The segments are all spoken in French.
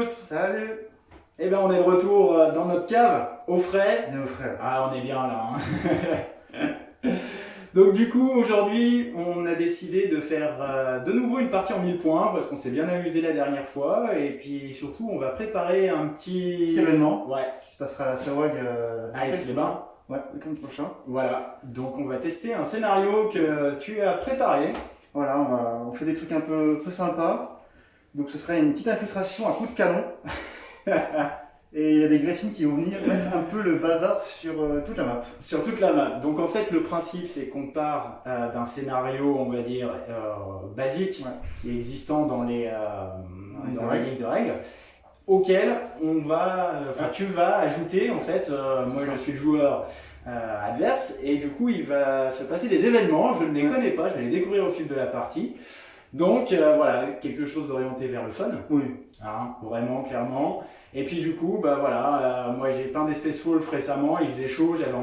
Salut. Eh ben on est de retour dans notre cave, au frais. Bien au frère. Ah on est bien là. Donc du coup aujourd'hui on a décidé de faire de nouveau une partie en 1000 points parce qu'on s'est bien amusé la dernière fois et puis surtout on va préparer un Petit événement qui se passera à la SAWAG à Aix-les-Bains. Ouais, le week-end prochain. Voilà, donc on va tester un scénario que tu as préparé. Voilà, on fait des trucs un peu sympas. Donc ce serait une petite infiltration à coup de canon. Et il y a des Gretchen qui vont venir mettre un peu le bazar sur toute la map. Sur toute la map. Donc en fait le principe c'est qu'on part d'un scénario on va dire basique qui est existant dans les lignes de règles auquel on va, tu vas ajouter en fait, moi je suis le joueur adverse et du coup il va se passer des événements, je ne les connais pas, je vais les découvrir au fil de la partie. Donc voilà, quelque chose d'orienté vers le fun. Oui. Hein, vraiment, clairement. Et puis du coup, bah voilà, moi j'ai plein des Space Wolf récemment, il faisait chaud, j'avais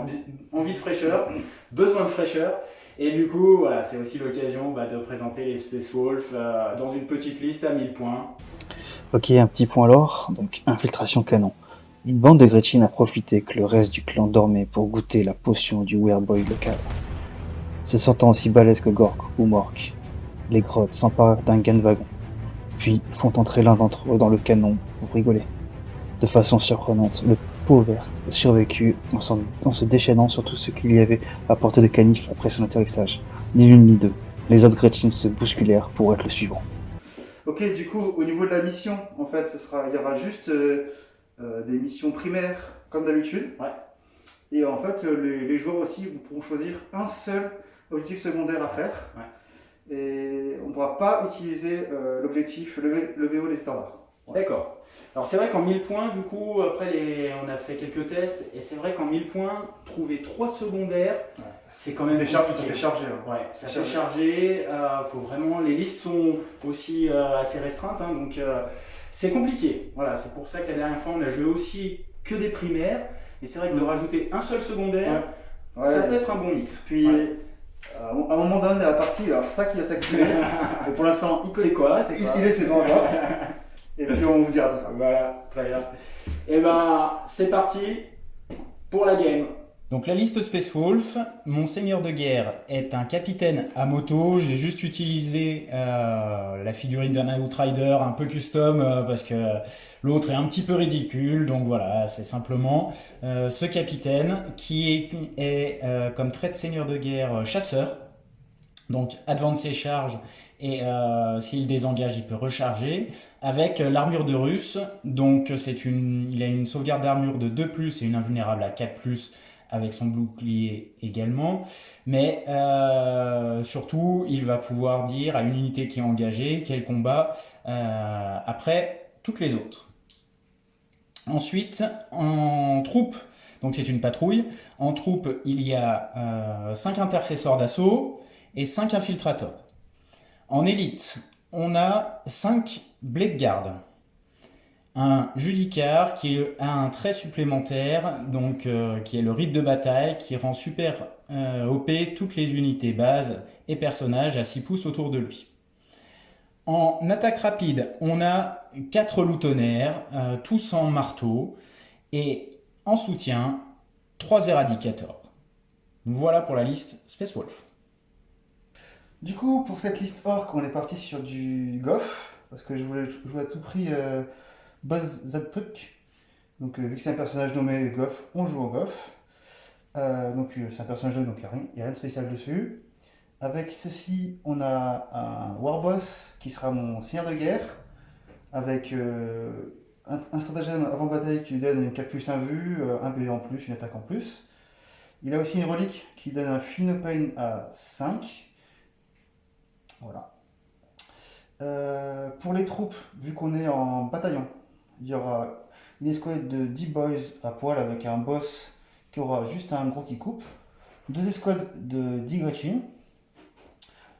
envie de fraîcheur, besoin de fraîcheur. Et du coup, voilà, c'est aussi l'occasion de présenter les Space Wolf dans une petite liste à 1000 points. Ok, un petit point alors, donc infiltration canon. Une bande de Gretchen a profité que le reste du clan dormait pour goûter la potion du Wereboy local. Se sentant aussi balèze que Gork ou Mork, les grottes s'emparent d'un wagon, puis font entrer l'un d'entre eux dans le canon pour rigoler. De façon surprenante, le pot vert survécut en se déchaînant sur tout ce qu'il y avait à portée de canif après son atterrissage. Ni l'une ni deux, les autres Gretchen se bousculèrent pour être le suivant. Ok, du coup, au niveau de la mission, en fait, il y aura juste des missions primaires, comme d'habitude. Ouais. Et en fait, les joueurs aussi pourront choisir un seul objectif secondaire à faire. Ouais. Et on ne pourra pas utiliser l'objectif lever haut les étendards. Ouais. D'accord. Alors c'est vrai qu'en 1000 points, du coup, après on a fait quelques tests, et c'est vrai qu'en 1000 points, trouver 3 secondaires, c'est quand même ça fait charger. Hein. Ouais, ça fait charger. Faut vraiment, les listes sont aussi assez restreintes, hein, donc c'est compliqué. Voilà, c'est pour ça que la dernière fois, on a joué aussi que des primaires, et c'est vrai que de rajouter un seul secondaire, ça peut être un bon mix. Puis, à un moment donné de la partie, alors ça qui va s'activer, mais pour l'instant, c'est quoi il est ses encore. Et puis on vous dira tout ça. Voilà, très bien. Et ben, c'est parti pour la game. Donc la liste Space Wolf, mon seigneur de guerre est un capitaine à moto. J'ai juste utilisé la figurine d'un Outrider un peu custom parce que l'autre est un petit peu ridicule. Donc voilà, c'est simplement ce capitaine qui est comme trait de seigneur de guerre chasseur. Donc advancer charge et s'il désengage il peut recharger avec l'armure de Russe. Donc il a une sauvegarde d'armure de 2+, et une invulnérable à 4+, avec son bouclier également, mais surtout il va pouvoir dire à une unité qui est engagée qu'elle combat après toutes les autres. Ensuite en troupe, donc c'est une patrouille, en troupe il y a 5 intercesseurs d'assaut et 5 infiltrateurs. En élite, on a 5 blade guards, un Judicar qui a un trait supplémentaire, donc qui est le rite de bataille, qui rend super OP toutes les unités bases et personnages à 6 pouces autour de lui. En attaque rapide, on a 4 loutonnaires, tous en marteau, et en soutien, 3 éradicators. Voilà pour la liste Space Wolf. Du coup, pour cette liste orc, on est parti sur du Goff, parce que je voulais jouer à tout prix Buzz Zadpuk. Donc, vu que c'est un personnage nommé Goff, on joue au Goff. Donc, c'est un personnage nommé, donc il n'y a rien de spécial dessus. Avec ceci, on a un Warboss qui sera mon seigneur de guerre, avec un stratagème avant bataille qui lui donne une 4+1 vue, un PV en plus, une attaque en plus. Il a aussi une relique qui donne un Feel No Pain à 5. Voilà. Pour les troupes, vu qu'on est en bataillon, il y aura une escouade de 10 boys à poil avec un boss qui aura juste un gros qui coupe. 2 escouades de 10 Gretchen.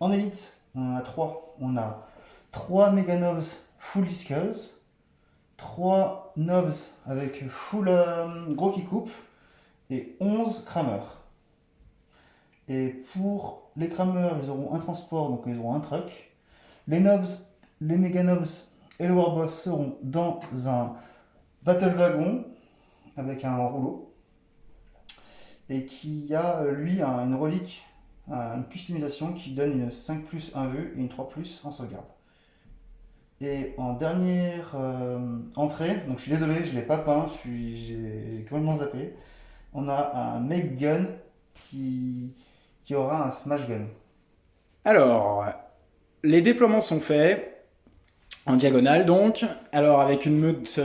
En élite, on en a 3. On a 3 Mega Nobs full discus, 3 Nobs avec full gros qui coupe et 11 crameurs. Et pour les crameurs, ils auront un transport, donc ils auront un truck. Les Nobs, les Mega Nobs et le Warboss seront dans un Battle Wagon avec un rouleau et qui a lui une relique, une customisation qui donne une 5+ 1 vue et une 3+ en sauvegarde. Et en dernière entrée, donc je suis désolé, je ne l'ai pas peint, j'ai complètement zappé, on a un Make Gun qui aura un Smash Gun. Alors, les déploiements sont faits, en diagonale donc. Alors, avec une meute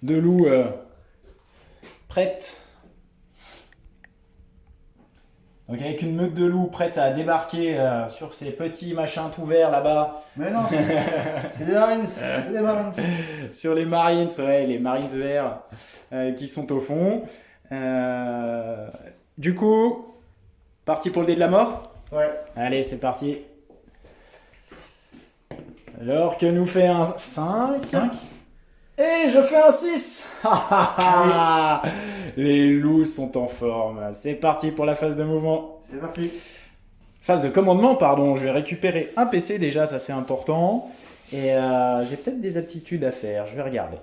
de loups prête. Donc, avec une meute de loups prête à débarquer sur ces petits machins tout verts là-bas. Mais non, c'est des Marines, c'est des Marines. Sur les Marines, ouais, les Marines verts qui sont au fond. Du coup, parti pour le dé de la mort? Ouais. Allez, c'est parti. Alors que nous fait un 5. 5. Et je fais un 6. Les loups sont en forme. C'est parti pour la phase de mouvement. C'est parti. Phase de commandement, pardon. Je vais récupérer un PC déjà, ça c'est important. Et j'ai peut-être des aptitudes à faire. Je vais regarder.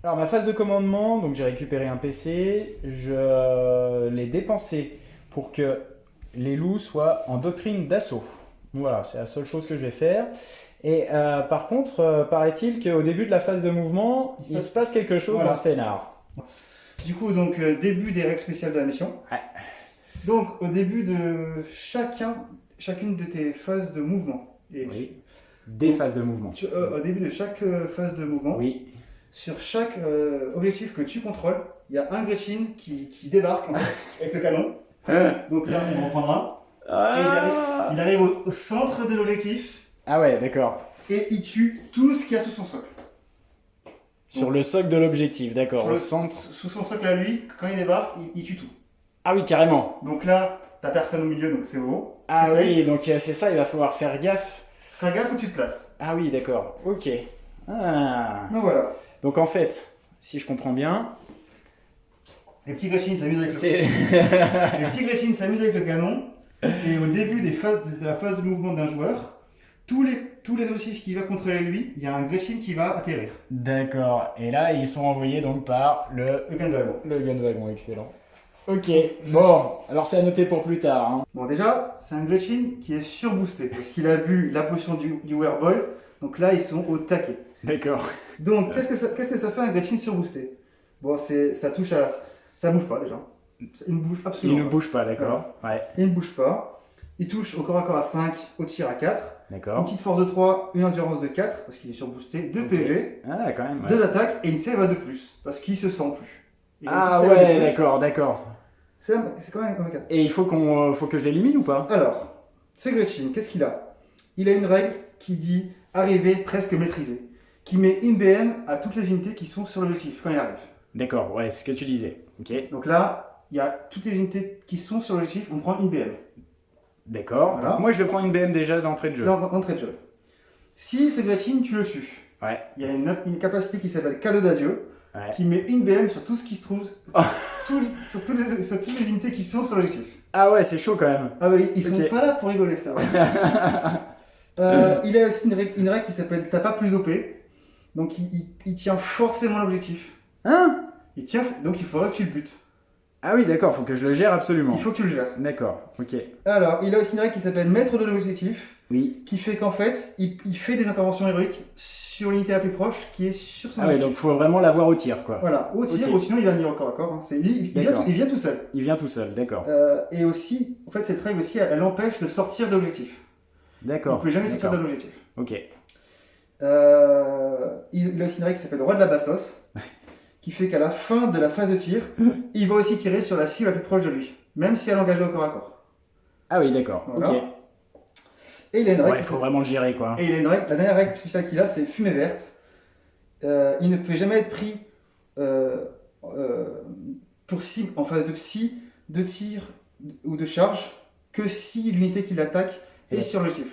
Alors ma phase de commandement, donc j'ai récupéré un PC. Je l'ai dépensé pour que les loups soient en doctrine d'assaut. Voilà, c'est la seule chose que je vais faire. Et par contre, paraît-il qu'au début de la phase de mouvement, il se passe quelque chose dans le scénar. Du coup, donc début des règles spéciales de la mission. Ouais. Donc au début de chacune de tes phases de mouvement. Et Oui. Des phases de mouvement. au début de chaque phase de mouvement, Oui. sur chaque objectif que tu contrôles, il y a un Gretchin qui débarque en fait, avec le canon. Donc là, on en prendra. Et il arrive au centre de l'objectif. Ah ouais, d'accord. Et il tue tout ce qu'il y a sous son socle. Sur le socle de l'objectif, d'accord. Sur Au le- centre. Sous son socle à lui, quand il débarque, il tue tout. Ah oui, carrément. Donc là, t'as personne au milieu, donc c'est haut. Ah C'est oui, donc c'est ça, il va falloir faire gaffe. Fais gaffe où tu te places. Ah oui, d'accord. Ok. Ah. Donc voilà. Donc en fait, si je comprends bien, Les petits Gretchins s'amusent avec c'est. les petits Gretchins s'amusent avec le canon. Et au début de la phase de mouvement d'un joueur, tous les objectifs qui va contrôler lui, il y a un Gretchin qui va atterrir. D'accord. Et là, ils sont envoyés donc par Le Gunwagon. le gunwagon. Excellent. Ok. Bon, alors c'est à noter pour plus tard. Hein. Bon, déjà, c'est un Gretchin qui est surboosté parce qu'il a bu la potion du Wereboy. Donc là, ils sont au taquet. D'accord. Donc, qu'est-ce que ça fait un Gretchin surboosté? Bon, ça touche à. Ça bouge pas déjà. Il ne bouge Il absolument ne pas. bouge pas, d'accord. Ouais. Il ne bouge pas. Il touche au corps à corps à 5, au tir à 4. Une D'accord. petite force de 3, une endurance de 4 parce qu'il est surboosté, 2 Ok. PV, Ah, quand même. Ouais. 2 attaques et une save à 2 parce qu'il se sent plus. Il a une Ah petite save à ouais, 2+. d'accord, d'accord. C'est quand même un 4. Et il faut que je l'élimine ou pas? Alors, ce Gretchin, qu'est-ce qu'il a? Il a une règle qui dit arriver presque maîtrisé, qui met une BM à toutes les unités qui sont sur l'objectif quand il arrive. D'accord, ouais, c'est ce que tu disais. Ok. Donc là, il y a toutes les unités qui sont sur l'objectif, on prend une BM. D'accord. Voilà. Donc, moi, je vais prendre une BM déjà d'entrée de jeu. D'entrée de jeu. Si ce Gretchin, tu le tues, Ouais. il y a une capacité qui s'appelle cadeau d'adieu, Ouais. qui met une BM sur tout ce qui se trouve, sur toutes les unités qui sont sur l'objectif. Ah ouais, c'est chaud quand même. Ah oui, ils sont Ok. pas là pour rigoler ça. Il a aussi une règle qui s'appelle t'as pas plus OP, donc il tient forcément l'objectif. Hein? Il tient, donc il faudra que tu le butes. Ah oui, d'accord, faut que je le gère absolument. Il faut que tu le gères. D'accord, ok. Alors, il a aussi une règle qui s'appelle maître de l'objectif, Oui. qui fait qu'en fait, il fait des interventions héroïques sur l'unité la plus proche, qui est sur son Ah ouais, objectif. donc faut vraiment l'avoir au tir, quoi. Voilà, au tir, Ok. ou sinon il va venir au corps à corps. Hein. D'accord. Il vient tout seul. Il vient tout seul, d'accord. Et aussi, en fait, cette règle aussi, elle empêche de sortir de l'objectif. On D'accord. ne peut jamais sortir de D'accord. l'objectif. Ok. Il a aussi une règle qui s'appelle le roi de la bastos, qui fait qu'à la fin de la phase de tir, il va aussi tirer sur la cible la plus proche de lui, même si elle est engagée au corps à corps. Ah oui, d'accord, Voilà. ok. Et il a une règle. Ouais, il faut vraiment le gérer, quoi. Et il a une règle, la dernière règle spéciale qu'il a, c'est fumée verte. Il ne peut jamais être pris pour cible en phase de tir ou de charge que si l'unité qui l'attaque est Ouais. sur l'objectif.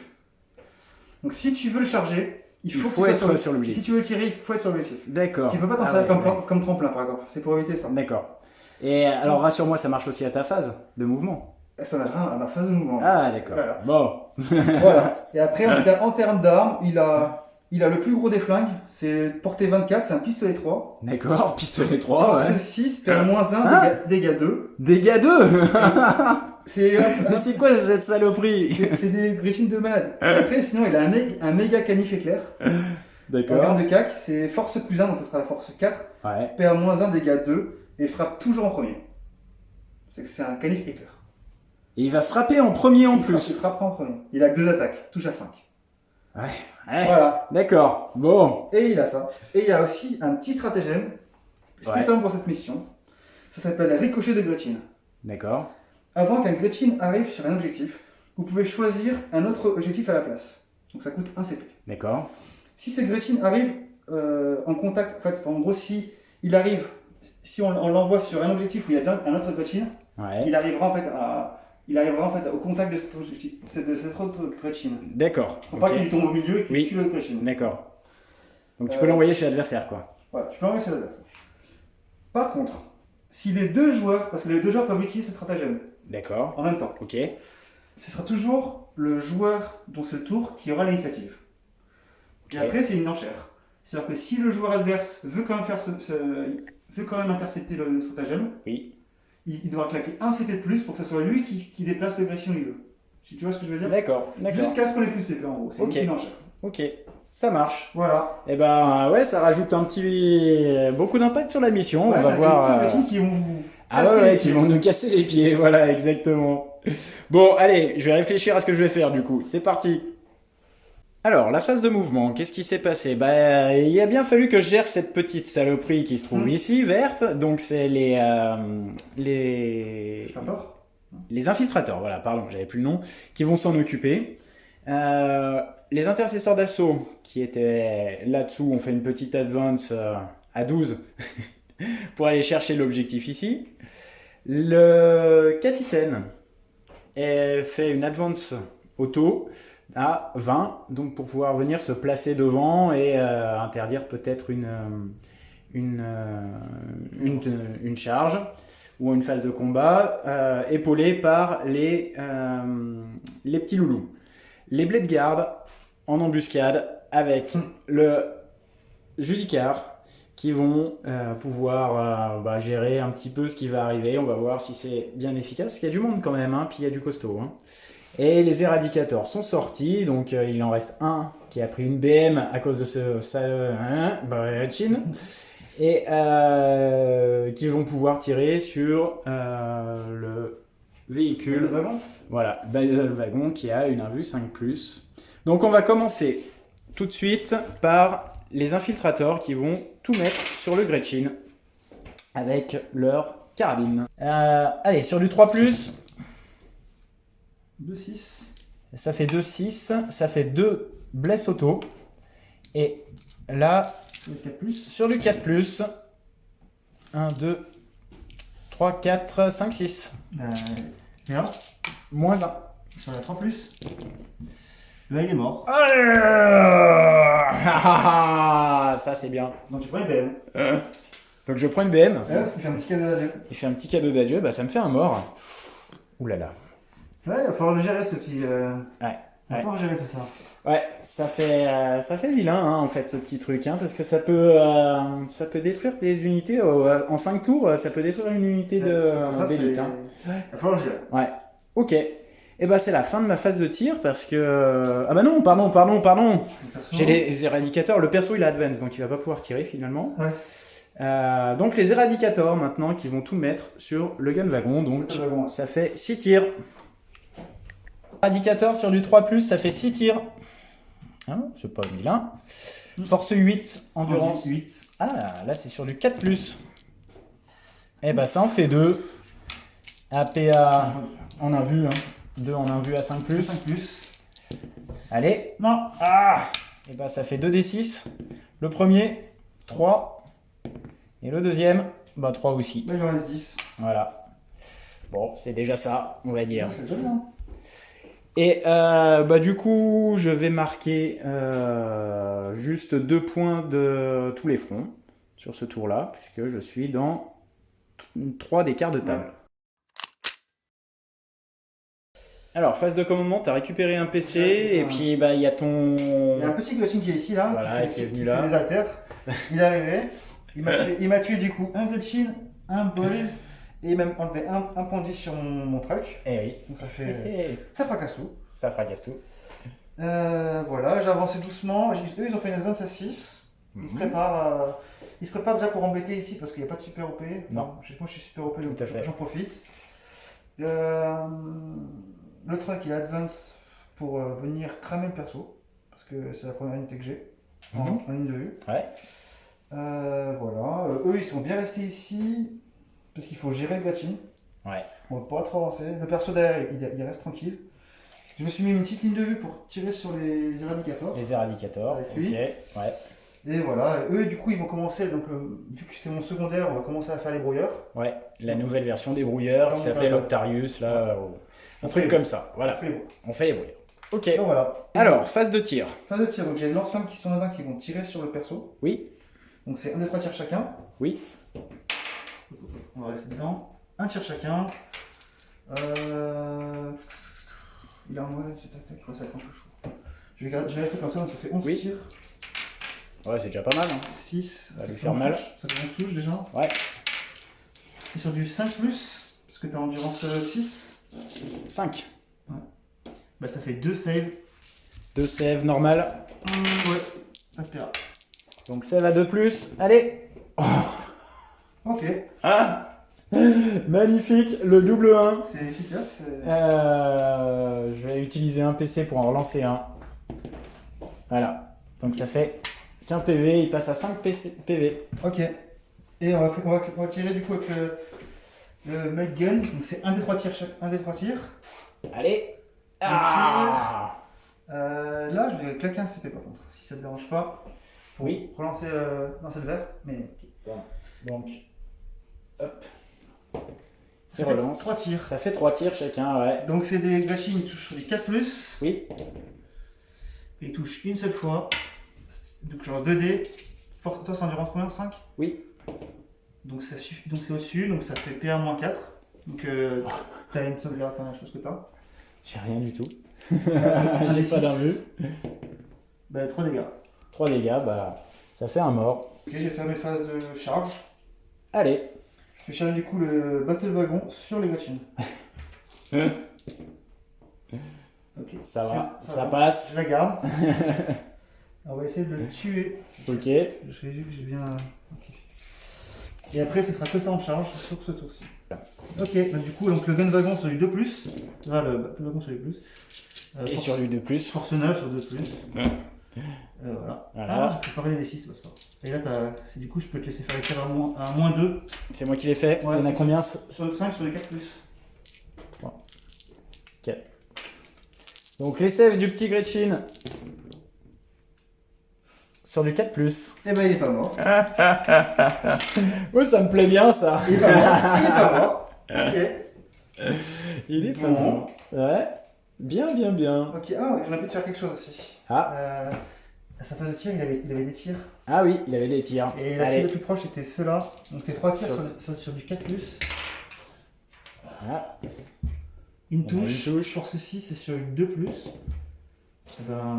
Donc si tu veux le charger, il Il faut, faut que tu être sois sur l'objectif. Si tu veux tirer, il faut être sur l'objectif. D'accord. Tu peux pas t'en Ah servir ouais, ouais. comme tremplin par exemple, c'est pour éviter ça. D'accord. Et alors, rassure-moi, ça marche aussi à ta phase de mouvement. Ça n'a rien à ma phase de mouvement. Ah, d'accord. Voilà. Bon. Voilà. Et après, en termes d'armes, il a Il a le plus gros des flingues, c'est portée 24, c'est un pistolet 3. D'accord, pistolet 3, C'est ouais. 6, PA-1, Hein dégâts 2. Dégâts 2. C'est Mais c'est quoi cette saloperie? c'est des Gretchen de malade. Et après, sinon, il a un méga canif éclair. En D'accord. garde de cac, c'est force plus 1, donc ce sera la force 4. Ouais. PA-1, dégâts 2, et frappe toujours en premier. C'est un canif éclair. Et il va frapper en premier en Il plus. frappera en premier. Il a que 2 attaques, touche à 5. Ouais. Voilà. D'accord. Bon. Et il a ça. Et il y a aussi un petit stratagème spécialement pour cette mission. Ça s'appelle Ricochet de Gretchen. D'accord. Avant qu'un Gretchen arrive sur un objectif, vous pouvez choisir un autre objectif à la place. Donc ça coûte 1 CP. D'accord. Si ce Gretchen arrive en contact, en fait, en gros, si on l'envoie sur un objectif où il y a un autre Gretchen, Ouais. il arrivera en fait au contact de cet autre Gretchen. D'accord. Faut pas Ok. qu'il tombe au milieu et qu'il Oui. tue l'autre Gretchen. D'accord. Donc tu peux l'envoyer chez l'adversaire, quoi. Voilà, tu peux l'envoyer sur l'adversaire. Par contre, si les deux joueurs, parce que les deux joueurs peuvent utiliser ce stratagème D'accord. en même temps, Ok. ce sera toujours le joueur dont c'est le tour qui aura l'initiative. Et Ok. après, c'est une enchère. C'est-à-dire que si le joueur adverse veut quand même veut quand même intercepter le stratagème, Oui. il devra claquer 1 CP de plus pour que ce soit lui qui déplace l'agression où il veut. Tu vois ce que je veux dire? D'accord. D'accord. Jusqu'à ce qu'on ait plus CP en gros. C'est Ok. une enchère. Ok. Ça marche. Voilà. Et ben ouais, ça rajoute beaucoup d'impact sur la mission. Ouais, On va ça fait voir. des petits Gretchen qui vont vous Ah casser ouais, les qui pieds. vont nous casser les pieds, voilà, exactement. Bon, allez, je vais réfléchir à ce que je vais faire du coup. C'est parti. Alors, la phase de mouvement, qu'est-ce qui s'est passé? Bah, il a bien fallu que je gère cette petite saloperie qui se trouve ici, verte. Donc, c'est les T'as tort? les infiltrateurs, voilà, pardon, j'avais plus le nom, qui vont s'en occuper. Les intercesseurs d'assaut qui étaient là-dessous ont fait une petite advance à 12 pour aller chercher l'objectif ici. Le capitaine a fait une advance auto à 20, donc pour pouvoir venir se placer devant et interdire peut-être une charge ou une phase de combat, épaulée par les petits loulous. Les blades gardes en embuscade avec le Judicar qui vont pouvoir gérer un petit peu ce qui va arriver. On va voir si c'est bien efficace, parce qu'il y a du monde quand même, hein, puis il y a du costaud. Hein. Et les éradicateurs sont sortis, donc il en reste un qui a pris une BM à cause de ce Brechin, et qui vont pouvoir tirer sur le véhicule. Le wagon? Voilà, le wagon qui a une invue 5+. Donc on va commencer tout de suite par les infiltrateurs qui vont tout mettre sur le Gretchen avec leur carabine. Allez, sur du 3+, 2-6. ça fait 2-6, ça fait 2 blesses auto. Et là, Le 4+. sur du 4+, 1, 2, 3, 4, 5, 6. Merde. Moins 1. Sur la 3+. Là, il est mort. Ça c'est bien. Donc tu prends une BM. Donc je prends une BM. Ouais, parce qu'il fait un petit cadeau d'adieu. Il fait un petit cadeau d'adieu, bah ça me fait un mort. Ouh là là. Ouais, il va falloir le gérer ce petit. Il va Ouais. falloir gérer tout ça. Ouais, ça fait vilain hein, en fait ce petit truc, hein, parce que ça peut détruire les unités en 5 tours, ça peut détruire une unité d'élite. Hein. Il va falloir le gérer. Ouais, ok. Et bah c'est la fin de ma phase de tir parce que... Ah bah non, pardon. J'ai les éradicateurs, le perso il a advance donc il va pas pouvoir tirer finalement. Ouais. Donc les éradicateurs maintenant qui vont tout mettre sur le gun wagon, donc Le wagon. ça fait 6 tirs. Éradicateur sur du 3+, ça fait 6 tirs. Hein, c'est pas vilain. Force 8, endurance 8. Ah, là c'est sur du 4+. Et bah ça en fait 2. APA en invue, hein. 2 en invue à 5+. 5+. Allez. Non. Et bah ça fait 2d6. Le premier, 3. Et le deuxième, bah 3 aussi. Là, il en reste 10. Voilà. Bon, c'est déjà ça, on va dire. C'est déjà bien. Et bah du coup, je vais marquer juste 2 points de tous les fronts sur ce tour-là, puisque je suis dans 3 des quarts de table. Alors, phase de commandement, tu as récupéré un PC Ouais, et puis bah, il y a ton... Il y a un petit Gretchen qui est ici, là. Voilà, qui est venu fait là. des haltères. Il est arrivé. Il m'a tué du coup un Gretchen, un Boys, et même enlevé un pendu sur mon truck. Eh oui. Donc ça fait. Eh, Ça fracasse tout. ça fracasse tout. Voilà, j'ai avancé doucement. Eux, ils ont fait une advance à 6. Ils se préparent déjà pour embêter ici parce qu'il n'y a pas de super OP. Non. Moi, je suis super OP, donc Tout à fait. j'en profite. Le truck, il advance pour venir cramer le perso. Parce que c'est la première unité que j'ai en ligne de vue. Ouais. Voilà. Eux, ils sont bien restés ici parce qu'il faut gérer le Gretchen. Ouais. On va pas trop avancer. Le perso derrière, il reste tranquille. Je me suis mis une petite ligne de vue pour tirer sur les éradicators. Les éradicators. Avec Ok. lui. Ouais. Et voilà, eux du coup ils vont commencer, donc vu que c'est mon secondaire, on va commencer à faire les brouilleurs. Ouais. La nouvelle version des brouilleurs qui Donc, s'appelle voilà. Octarius, là. Un On truc fait- comme ça. Voilà. On fait les brouilleurs. On fait les brouilleurs. Ok. Donc voilà. Alors, phase de tir. Phase de tir, donc j'ai l'ensemble qui sont là-bas qui vont tirer sur le perso. Oui. Donc c'est un des 3 tirs chacun. Oui. On va rester dedans. Un tir chacun. Il a un moyen, c'est tac tac, ouais, ça va être un peu chaud. Je vais rester comme ça, donc ça fait 11 Oui. tirs. Ouais, c'est déjà pas mal. Hein. 6. Ça va lui faire mal. Ça fait 11 touches déjà. Ouais. C'est sur du 5 plus, parce que t'as endurance 6. 5. Bah ça fait 2 saves. 2 save normal. Ouais, ça te plaira. Donc save à 2+. Allez. Ok, Magnifique. Le double 1. c'est efficace. Je vais utiliser un PC pour en relancer un. Voilà. Donc ça fait qu'un PV, il passe à 5 PV. Ok. Et on va tirer du coup avec le Made Gun. Donc c'est un des 3 tirs un des 3 tirs. Allez. Ah Là, je vais claquer un CP par contre, si ça te dérange pas. Pour Oui. relancer dans cette verre. Mais Donc, hop. ça Et fait relance. 3 tirs. Ça fait 3 tirs chacun, ouais. Donc c'est des gâchis qui touchent sur les 4 plus. Oui. Et ils touchent une seule fois. Donc genre 2D. Toi, c'est endurance combien? 5? Oui. Donc ça suffit. Donc c'est au-dessus, donc ça fait PA-4. Donc t'as une sauvegarde, enfin, je pense que t'as. J'ai rien du tout. Un J'ai des pas six. d'invue. Bah 3 dégâts. 3 dégâts, bah ça fait un mort. Ok, j'ai fait mes phases de charge. Allez. Je vais charger du coup le Battle Wagon sur les Gretchen. Ok. Ça va, ça va. passe. Je la garde. On va essayer de le tuer. Ok. J'ai vu que j'ai bien. Ok. Et après, ce sera que ça en charge sur ce tour-ci. Ok, bah, du coup, donc, le Gun Wagon sur du 2+. Là, le Battle Wagon sur du plus. Et Force- sur du 2+. Force 9 sur 2+. Voilà. Voilà. Ah, j'ai préparé les 6, c'est pas grave. Et là, du coup, je peux te laisser faire les tirs à moins 2. C'est moi qui l'ai fait. Ouais, Il y en a c'est combien? Sur 5 sur les 4+. Ok. Donc les sèves du petit Gretchen. Sur du 4+. Eh ben, il est pas mort. Ouais, ça me plaît bien ça. Il est pas mort. Il est pas mort. Ok. Il est pas Bon. bon. Ouais. Bien, bien, bien. Ok, ah ouais, j'en ai envie de faire quelque chose aussi. Ah. À sa phase de tir, il avait des tirs. Ah oui, il avait des tirs. Et la cible Allez. la plus proche était ceux-là. Donc c'est 3 tirs Sur- sur du 4+. Voilà. Une On a touche. une touche. Force 6 et sur du 2+. Et ben,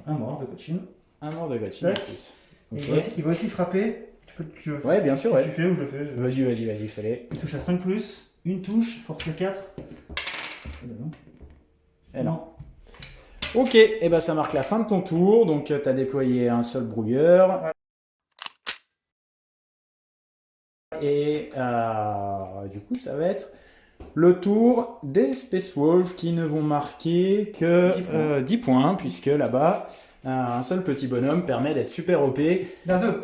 un mort de coaching. Un mort de Gretchen en Tac. plus. Et Ok. il va aussi frapper. Ouais, bien sûr, si ouais. Tu fais ou je le fais. Vas-y, fallait. Il touche à 5+, une touche, force 4. Eh ben non. Eh non. Ok, et ben ça marque la fin de ton tour. Donc tu as déployé un seul brouilleur. Ouais. Et du coup, ça va être le tour des Space Wolves qui ne vont marquer que 10 points. 10 points, puisque là-bas, un seul petit bonhomme permet d'être super OP. Il y en a 2.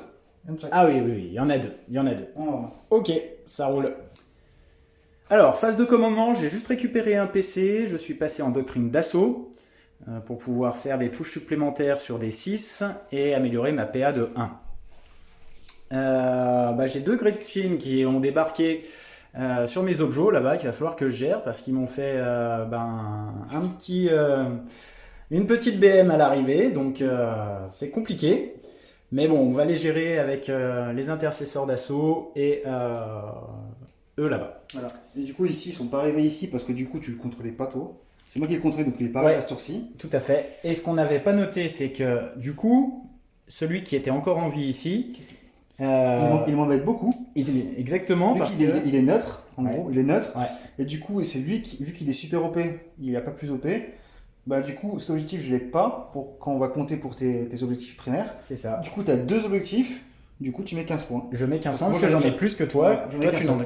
Ah oui, il y en a deux. Il y en a deux. Oh. Ok, ça roule. Alors, phase de commandement, j'ai juste récupéré un PC, je suis passé en doctrine d'assaut pour pouvoir faire des touches supplémentaires sur des 6 et améliorer ma PA de 1. J'ai 2 Gretchen qui ont débarqué sur mes objets là-bas qu'il va falloir que je gère parce qu'ils m'ont fait une petite BM à l'arrivée, donc c'est compliqué. Mais bon, on va les gérer avec les intercesseurs d'assaut et eux là-bas. Voilà. Et du coup, ici, ils sont pas arrivés ici parce que du coup, tu le contrôlais pas toi. C'est moi qui ai le contré, donc il est pareil Ouais. à ce tour-ci. Tout à fait. Et ce qu'on n'avait pas noté, c'est que du coup, celui qui était encore en vie ici, Il m'embête beaucoup. exactement, Vu parce qu'il que... est, il est neutre, en Ouais. gros, il est neutre. Ouais. Et du coup, c'est lui qui, vu qu'il est super OP, il n'a pas plus OP. Bah, du coup, cet objectif, je l'ai pas pour quand on va compter pour tes objectifs primaires. C'est ça. Du coup, tu as 2 objectifs. Du coup, tu mets 15 points. Je mets 15 points Moi, parce que j'en ai j'en- plus que toi. Ouais, j'en ai Toi, qu'un tu seul. n'en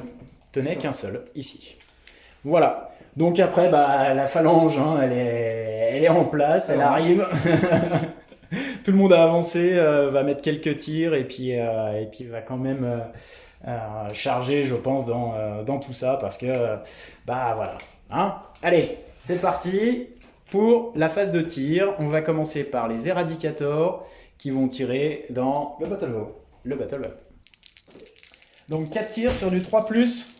tenais C'est ça. qu'un seul, ici. Voilà. Donc après, bah, la phalange, hein, elle est en place, elle Ouais. arrive. Tout le monde a avancé, va mettre quelques tirs et puis va quand même charger, je pense, dans tout ça parce que, bah voilà. Hein, allez, c'est parti pour la phase de tir. On va commencer par les éradicators qui vont tirer dans Le Battle Vow. le Battle Web. Donc 4 tirs sur du 3+.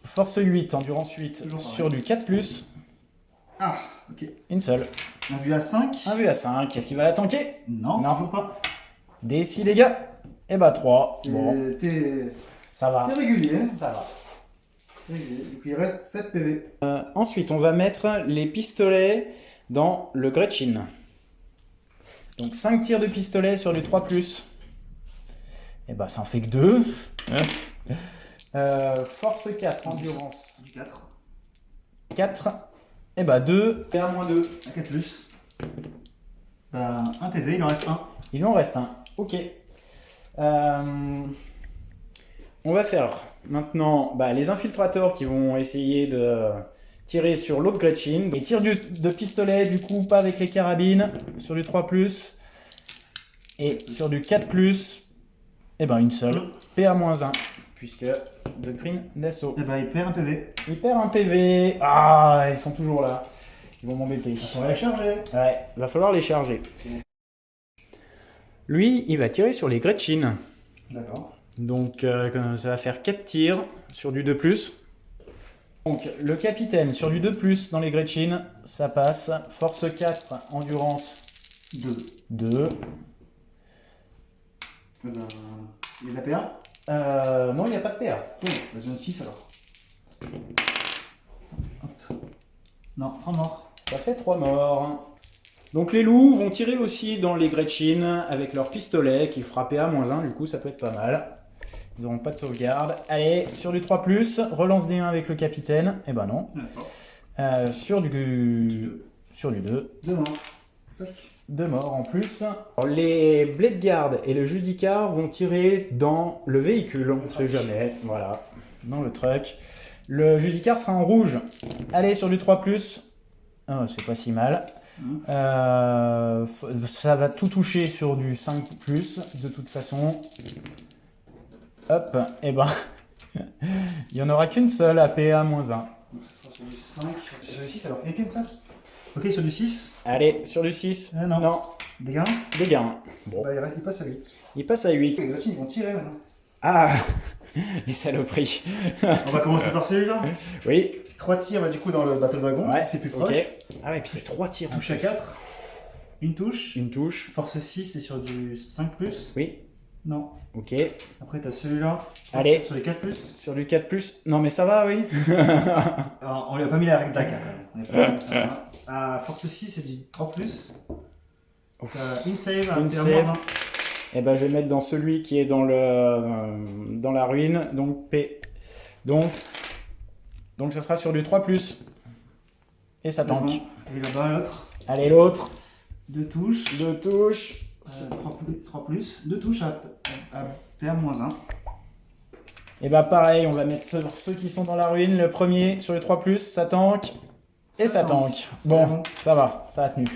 Force 8, endurance 8 Toujours pareil. sur du 4+. Ah, ok. Une seule. Un vu à 5. Un vue à 5. Est-ce qu'il va la tanker? Non, Non. toujours pas. Des 6 dégâts. Et bah 3. Bon, T'es ça va. régulier. Hein. Ça va. Régulier. Et puis il reste 7 PV. Ensuite, on va mettre les pistolets dans le Gretchen. Donc 5 tirs de pistolet sur du 3+. Et bah ça en fait que 2. Force 4, endurance Du 4. 4. Et bah 2. Et 1 moins 2. Un 4 plus. Bah, un PV, il en reste un. Il en reste un. Ok. On va faire maintenant bah, les infiltrateurs qui vont essayer de tirer sur l'autre Gretchen. Et tir de pistolet, du coup, pas avec les carabines, sur du 3+. Et sur du 4+, et ben une seule. PA-1, puisque doctrine d'assaut. Et bah, il perd un PV. Il perd un PV. Ah, ils sont toujours là. Ils vont m'embêter. On va les charger. Ouais, va falloir les charger. Lui, il va tirer sur les Gretchen. D'accord. Donc ça va faire 4 tirs sur du 2+. Donc le capitaine sur du 2+, dans les Gretchen, ça passe. Force 4, endurance 2. 2. Et ben, il y a de la PA. Non, il n'y a pas de PA. Oh, bah, zone 6 alors. Hop. Non, 3 morts. Ça fait 3 morts. Donc les loups vont tirer aussi dans les Gretchen avec leur pistolet qui fera PA-1, du coup ça peut être pas mal. Ils n'auront pas de sauvegarde. Allez, sur du 3+, relance D1 avec le capitaine. Eh ben non. D'accord. Sur du 2. 2 morts. Tac. 2 morts en plus. Alors, les Blade Guard et le Judicar vont tirer dans le véhicule, on ne sait jamais. Voilà, dans le truck. Le Judicar sera en rouge. Allez, sur du 3+. Oh, c'est pas si mal. Ça va tout toucher sur du 5+, de toute façon. Hop, et ben, il n'y en aura qu'une seule à PA-1. Donc, ce sera sur du 5. Sur du 6 alors. Il y a qu'une ça. Ok, sur du 6. Allez, sur du 6. Non. Non, Dégâts. dégâts. Bon, Bah, il passe à 8. il passe à 8. Les Gretchen, ils vont tirer maintenant. Ah, les saloperies. On va commencer par celui-là. Oui, 3 tirs bah, du coup dans le Battle Wagon. ouais, C'est plus ok. proche. Ah ouais, puis c'est 3 tirs. en Touche à plus. 4. Une touche. Une touche. Force 6, c'est sur du 5+. Oui, Non. ok. Après, t'as celui-là. Allez. Sur les 4+. Sur du 4+. Non mais ça va, oui. Alors, on lui a pas mis la règle d'ACA quand même. On est pas mis ça, hein. À force 6, c'est du 3+. Une save, Une un save. PA-1. Et ben je vais mettre dans celui qui est dans la ruine, donc P. Donc ça sera sur du 3+. Et ça tank. Et là-bas, l'autre. Allez l'autre. 2 touches. 2 touches. 3+. 2 touches à PA-1. Et bah pareil, on va mettre ceux qui sont dans la ruine. Le premier sur les 3+, ça tank. Et ça tank. Bon, ça va, ça a tenu.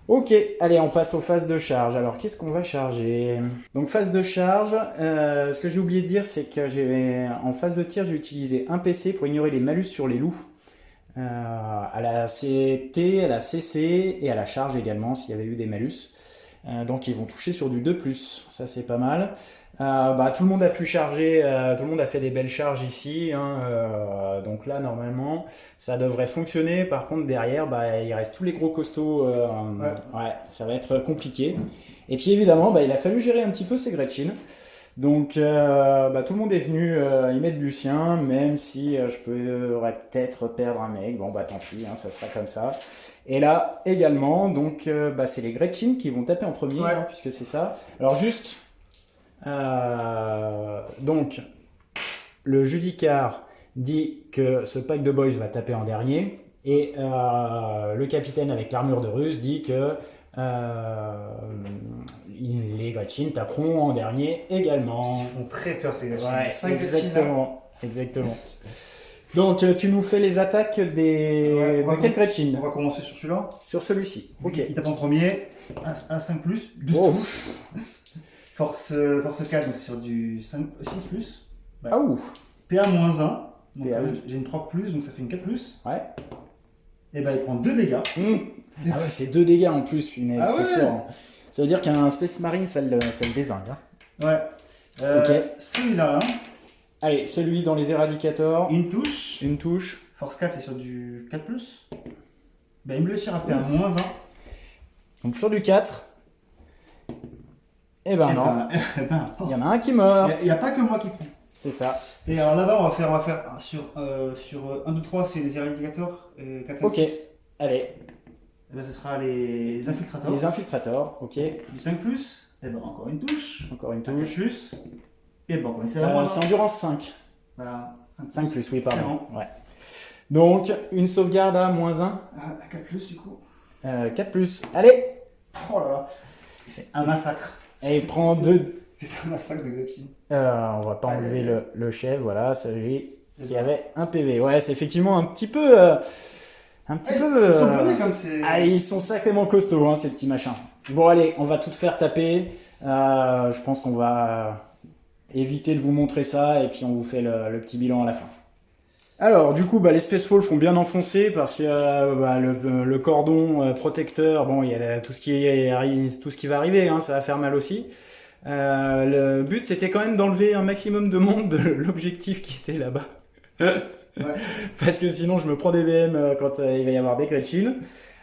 Ok, allez, on passe aux phases de charge. Alors, qu'est-ce qu'on va charger? Donc, phase de charge, ce que j'ai oublié de dire, c'est que en phase de tir, j'ai utilisé un PC pour ignorer les malus sur les loups. À la CT, à la CC et à la charge également, s'il y avait eu des malus. Donc, ils vont toucher sur du 2+. Ça, c'est pas mal. Tout le monde a pu charger, tout le monde a fait des belles charges ici, hein, donc là normalement ça devrait fonctionner. Par contre derrière il reste tous les gros costauds, ouais, ça va être compliqué. Et puis évidemment il a fallu gérer un petit peu ces Gretchen. Donc tout le monde est venu y mettre du sien, même si je pourrais peut-être perdre un mec. Bon bah tant pis, hein, ça sera comme ça. Et là également, donc c'est les Gretchen qui vont taper en premier, Ouais. hein, puisque c'est ça. Alors juste, donc le Judicar dit que ce pack de boys va taper en dernier, et le capitaine avec l'armure de Russe dit que les Gretchen taperont en dernier également. Ils font très peur ces Gretchen. Ouais, 5 Gretchen, là. exactement. Donc tu nous fais les attaques Ouais, de quel Gretchen? On va commencer sur celui-là. Sur celui-ci. Ok. Il tape en premier. Un 5+, 12 Oh. touches. Force 4, donc c'est sur du 6+. Ouais. Ah ouf. PA-1. Donc PA. j'ai une 3+, donc ça fait une 4+. Ouais. Et ben il prend 2 dégâts. Ah ouais, c'est 2 dégâts en plus, punaise, Ah c'est ouais. fort. Ça veut dire qu'un Space Marine, ça le dézingue. Hein. Ouais. Ok. Celui-là, là, Allez, celui dans les éradicators, une touche. une touche. Force 4, c'est sur du 4+. Ben, il me le tire à PA-1. Donc sur du 4. Eh ben Eh non, ben, il y en a un qui meurt. il n'y a pas que moi qui prends. C'est ça. Et alors là-bas, on va faire sur 1, 2, 3, c'est les éradicators. Et 4, 5, Ok. 6. Allez, Et ben, ce sera les infiltrators. les infiltrators, ok. Du 5+. Et ben, encore une touche. Encore une Un touche. plus. Et bon, c'est vraiment. C'est endurance 5. Voilà, 5 plus, oui, pardon. C'est Ouais. Donc, une sauvegarde à -1. À 4+, du coup. 4 plus. Allez. Oh là là. C'est un massacre. Et il prend 2. C'est un massacre de Gretchen. On va pas Allez, enlever allez. le chef, voilà, celui qui ben. avait un PV. Ouais, c'est effectivement un petit peu... Ils sont bonnets comme c'est. Ah, ils sont sacrément costauds, hein, ces petits machins. Bon, allez, on va tout faire taper. Je pense qu'on va éviter de vous montrer ça, et puis on vous fait le petit bilan à la fin. Alors, du coup, les Spacefall font bien enfoncer, parce que le cordon protecteur, bon, il y a tout ce qui va arriver, hein, ça va faire mal aussi. Le but, c'était quand même d'enlever un maximum de monde de l'objectif qui était là-bas. Ouais. Parce que sinon, je me prends des BM quand il va y avoir des Gretchen.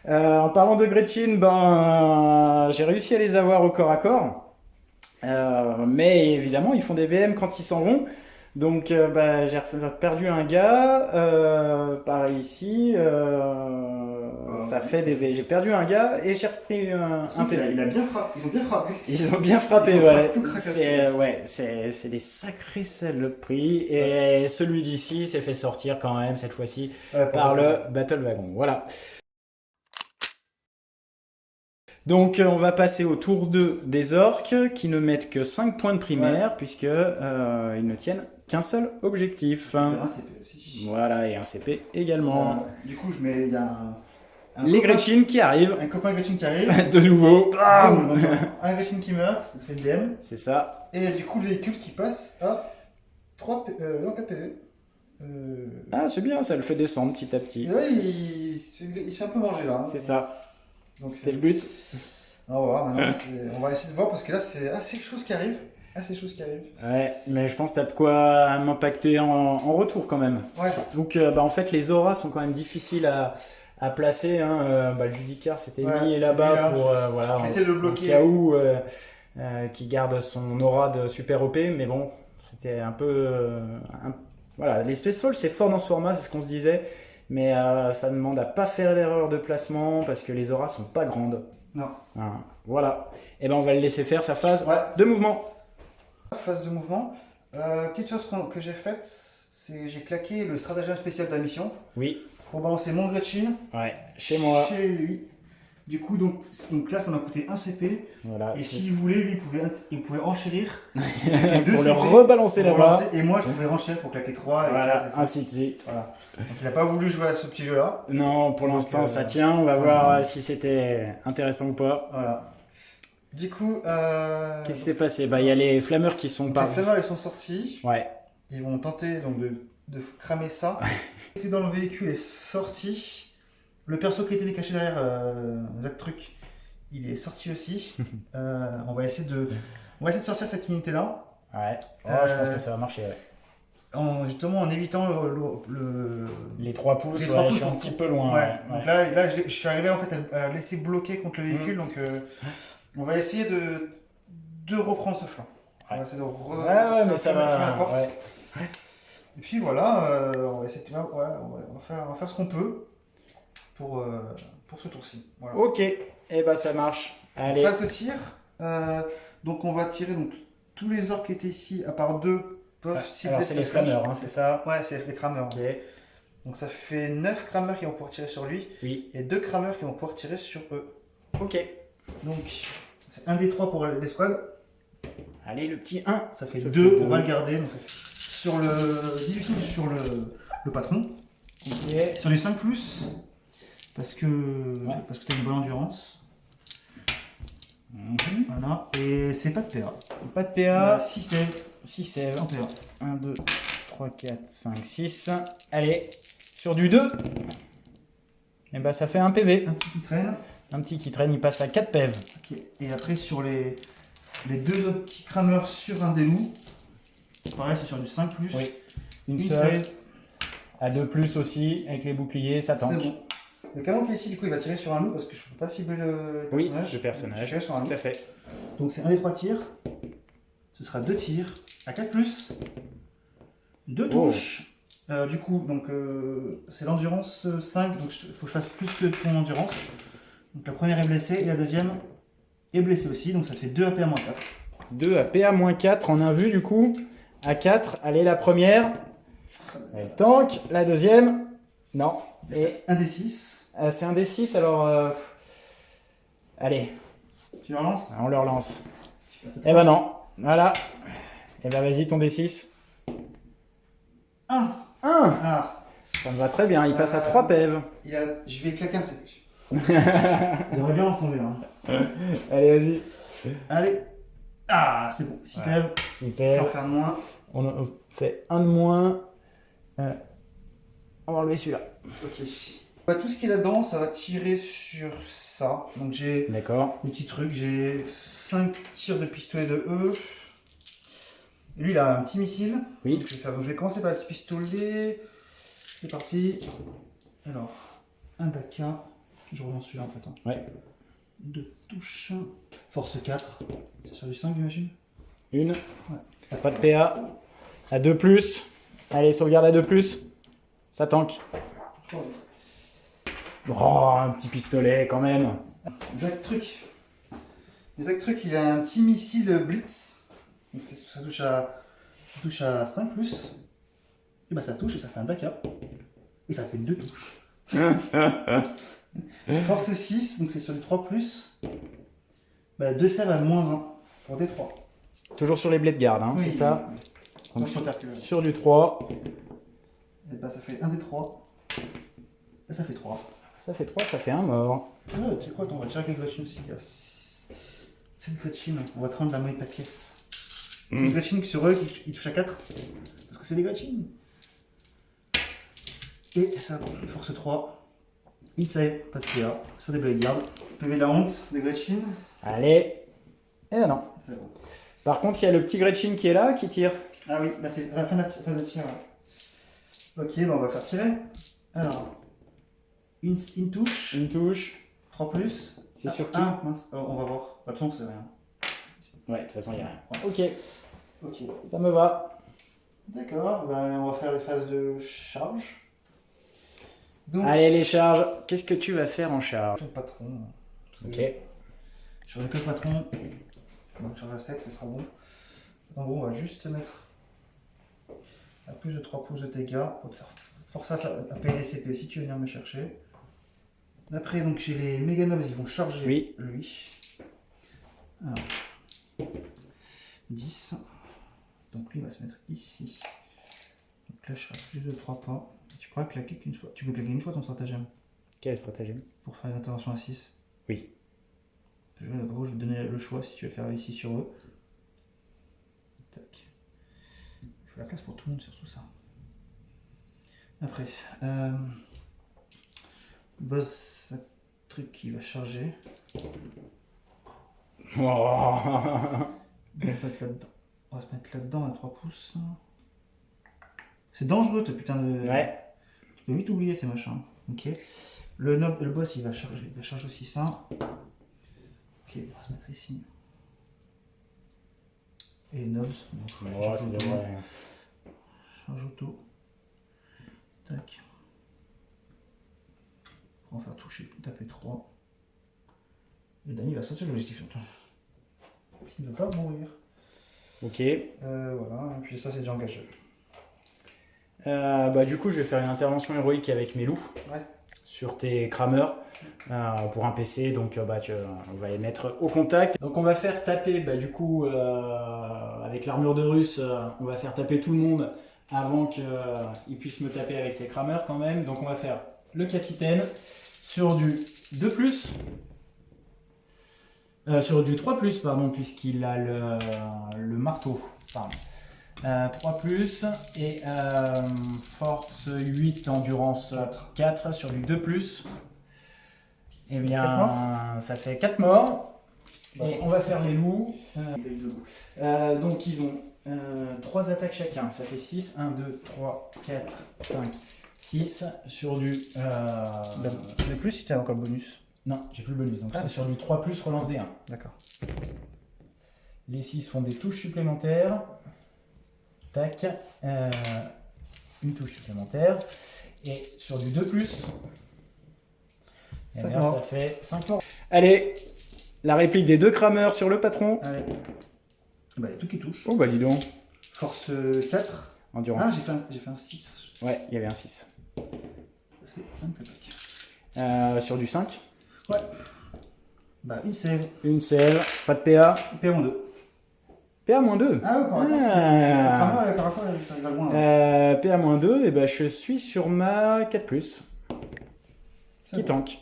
En parlant de Gretchen, j'ai réussi à les avoir au corps à corps. Mais évidemment, ils font des BM quand ils s'en vont. Donc, j'ai perdu un gars. Pareil ici. Ça fait des... J'ai perdu un gars et j'ai repris un PV. Il a bien frappé. Ils ont bien frappé. Ils ont bien frappé, Ils ont ouais. tout craqué. C'est des sacrés saloperies. Et celui d'ici s'est fait sortir quand même, cette fois-ci, par le Battle Wagon. Voilà. Donc, on va passer au tour 2 des orques, qui ne mettent que 5 points de primaire, puisque ils ne tiennent qu'un seul objectif. Un CP aussi. Voilà, et un CP également. Du coup, il y a Les copain- Gretchen qui arrivent, Un copain Gretchen qui arrive. de nouveau. Boum, un Gretchen qui meurt, ça fait une BM. C'est ça. Et du coup, le véhicule qui passe à 4 PV. Ah, c'est bien, ça le fait descendre petit à petit. Et ouais, il se fait un peu manger là. Hein. C'est ça. Donc, C'était le but. on va voir maintenant. On va essayer de voir parce que là, c'est assez chose qui arrive. Ouais, mais je pense que t'as de quoi m'impacter en retour quand même. Ouais. Surtout que en fait les auras sont quand même difficiles à placer. Hein. Le Judicar s'était Ouais, mis c'est là-bas lui, là. pour voilà, Je vais essayer de le bloquer. au cas où qui garde son aura de super OP, mais bon, c'était un peu voilà, les Spacefall c'est fort dans ce format, c'est ce qu'on se disait, mais ça demande à pas faire d'erreur de placement parce que les auras sont pas grandes. Non. Hein, voilà. Et on va le laisser faire sa phase Ouais. de mouvement. Phase de mouvement. Petite chose que j'ai faite, c'est j'ai claqué le stratagème spécial de la mission Oui. pour balancer mon Gretchen Ouais, chez moi. chez lui. Du coup, donc là, ça m'a coûté 1 CP. Voilà. Et c'est- s'il voulait, lui, il pouvait enchérir. pour le rebalancer pour là-bas. relancer. Et moi, je pouvais renchérir pour claquer 3 et Voilà, 4 et 5. ainsi de suite. Voilà. Donc, il n'a pas voulu jouer à ce petit jeu-là. Non, pour Donc, l'instant, ça tient. On va pour voir l'instant. si c'était intéressant ou pas. Voilà. Du coup, Qu'est-ce qui s'est passé? Il y a les flammeurs qui sont les par. flammeurs, ils sont sortis. Ouais. Ils vont tenter donc de cramer ça. Il était dans le véhicule est sorti. Le perso qui était caché derrière Zach Truc, il est sorti aussi. On va essayer de sortir cette unité là. Ouais. Oh, je pense que ça va marcher. Ouais. Justement en évitant Les 3 pouces, Les ouais, 3 je pouces suis un sont- petit peu loin. Ouais. Ouais. Donc là je suis arrivé en fait à laisser bloquer contre le véhicule. Donc on va essayer de reprendre ce flanc. On va essayer de Ouais, mais ça fermer la va. porte. Ouais. Et puis voilà, on va essayer on va faire ce qu'on peut pour ce tour-ci. Voilà. Ok, et bah ça marche. Allez. Phase de tir. Donc on va tirer donc, tous les orques qui étaient ici, à part 2, peuvent cibler. Alors c'est les flammeurs, hein, c'est ça? Ouais, c'est les crameurs. Ok. Donc ça fait 9 crameurs qui vont pouvoir tirer sur lui. Oui. Et 2 crameurs qui vont pouvoir tirer sur eux. Ok. Donc c'est 1 des 3 pour l'escouade. Allez, le petit 1. Ça fait Ça 2, fait on va deux. le garder. Donc ça fait sur le 18 touches sur le patron. Ok. Sur les 5 plus, parce que tu as une bonne endurance. Mhm. Voilà. Et c'est pas de PA. Pas de PA. 6 save. 6 save. Sans PA. 1, 2, 3, 4, 5, 6. Allez, sur du 2. Et bah ça fait un PV. Un petit qui traîne. Un petit qui traîne, il passe à 4 PV. Ok. Et après sur les 2 autres petits crameurs sur un des loups. Pareil, c'est sur du 5 plus. Oui. Une Une seule. save. À 2 plus aussi, avec les boucliers, ça C'est tank. bon. Le canon qui est ici, du coup, il va tirer sur un loup parce que je peux pas cibler le Oui, personnage. le personnage. Je vais tirer sur un loup. Tout à fait. Donc c'est un des 3 tirs. Ce sera 2 tirs à 4 plus. 2 touches. Du coup, donc c'est l'endurance 5, donc il faut que je fasse plus que ton endurance. Donc la première est blessée et la deuxième est blessée aussi, donc ça fait 2 AP à moins 4. 2 à PA-4 en un vu du coup. À 4, allez la première. Elle tank. La deuxième, non. Et 1 des 6. c'est un des 6 alors. Allez, Tu le relances. on le relance. Eh ben non, voilà. Eh ben vas-y ton D6. 1. 1. Ah, Ça me va très bien, il passe à 3 PV. je vais claquer un C. J'aimerais bien en tomber là. Allez, vas-y. Allez. Ah, c'est bon. 6 Ouais. PV. Je vais Super. en faire moins. On fait un de moins. On va enlever celui-là. Ok. Bah, tout ce qui est là-dedans, ça va tirer sur ça. Donc j'ai D'accord. des petits trucs. J'ai 5 tirs de pistolet de E. Et lui, il a un petit missile. Oui. Donc, je vais commencer par le petit pistolet. C'est parti. Alors, un Daka. Je relance celui-là en fait. Hein. Ouais. 2 touches. Force 4. C'est sur du 5, j'imagine. Une. Pas de PA. À 2 plus. Allez, sauvegarde à 2 plus. Ça tank. Oh, un petit pistolet quand même. Zack Truc. Zack Truc, il a un petit missile Blitz. Donc ça touche à 5 plus. Et bah ça touche et ça fait un Daka. Et ça fait 2 touches. Force 6, donc c'est sur du 3 plus. Bah 2 save à moins 1 pour D3. Toujours sur les blés de garde, hein, Oui, c'est ça. Donc, je peux faire que. Sur du 3. Et bah ça fait 1 D3. Et ça fait 3. Ça fait 3, ça fait un mort. Ah, tu sais quoi, attends, on va tirer avec les Gretchen aussi. Il y a 7 Gretchen. On va te rendre la monnaie de ta caisse. Les Gretchen sur eux, ils touchent à 4. Parce que c'est des Gretchen. Et ça, force 3. Il save, pas de PA. Sur des blades garde. PV de la honte, des Gretchen. Allez. Eh ben non. C'est bon. Par contre, il y a le petit Gretchen qui est là, qui tire. Ah oui, là c'est à la fin de la tir. Ouais. Ok, bah on va faire tirer. Alors, une touche. Une touche. 3 plus. C'est sur qui? Ah, mince. Alors, on va voir. De toute façon, c'est rien. Ouais, de toute façon, il n'y a rien. Ouais. Ok, Ok. ça me va. D'accord, ben, on va faire les phases de charge. Donc, Allez, les charges. Qu'est-ce que tu vas faire en charge? le patron. Ok. Je regarde que le patron. Donc charge à 7, ce sera bon. En gros, on va juste se mettre à plus de 3 pouces de dégâts. Force à payer les CP si tu veux venir me chercher. Après, donc j'ai les méganobs, ils vont charger Oui. lui. Alors, 10. Donc lui, il va se mettre ici. Donc là, je serai à plus de 3 pas. Tu pourras claquer qu'une fois. Tu peux claquer une fois ton stratagème Quelle stratagème? pour faire une intervention à 6. Oui. Je vais te donner le choix si tu veux faire ici sur eux. Tac. Il faut la place pour tout le monde sur tout ça. Après, boss truc qui va charger. Oh. On va se mettre là-dedans à 3 pouces. C'est dangereux, ce putain de. Ouais. Tu peux vite oublier ces machins. Ok. Le boss il va charger aussi ça. Ok, on va se mettre ici. Et Nobs. Oh, c'est vrai. Charge auto. Tac. On va faire toucher, taper 3. Et Dany va sortir l'objectif. Il ne veut pas mourir. Ok. Voilà, et puis ça c'est déjà engagé. Du coup, je vais faire une intervention héroïque avec mes loups Ouais. sur tes crameurs pour un PC. Donc, on va les mettre au contact. Donc, on va faire taper, avec l'armure de Russe, on va faire taper tout le monde avant qu'il puisse me taper avec ses crameurs quand même. Donc, on va faire le capitaine sur du 2+. Sur du 3+, pardon, puisqu'il a le marteau. Pardon. 3+, et force 8, endurance 4 sur du 2+. Eh bien, ça fait 4 morts. Et on va faire les loups. Donc, ils ont 3 attaques chacun. Ça fait 6. 1, 2, 3, 4, 5, 6 sur du... Le plus si tu as encore le bonus. Non, j'ai plus le bonus. Donc, c'est sur du 3+, relance D1. D'accord. Les 6 font des touches supplémentaires. Tac. Une touche supplémentaire. Et sur du 2+, eh bien, ça fait 5 morts. Allez, la réplique des 2 crameurs sur le patron. Allez. Bah, il y a tout qui touche. Oh bah dis donc. Force 4. Endurance. Ah, j'ai fait un 6. Ouais, il y avait un 6. Ça fait 5 attaques. Sur du 5. Ouais. Bah, une save. Une save, pas de PA. PA-2. PA-2. Ah, ouais, correctement. Ah. Par rapport, ça va loin. PA-2, et ben je suis sur ma 4+. Qui tank.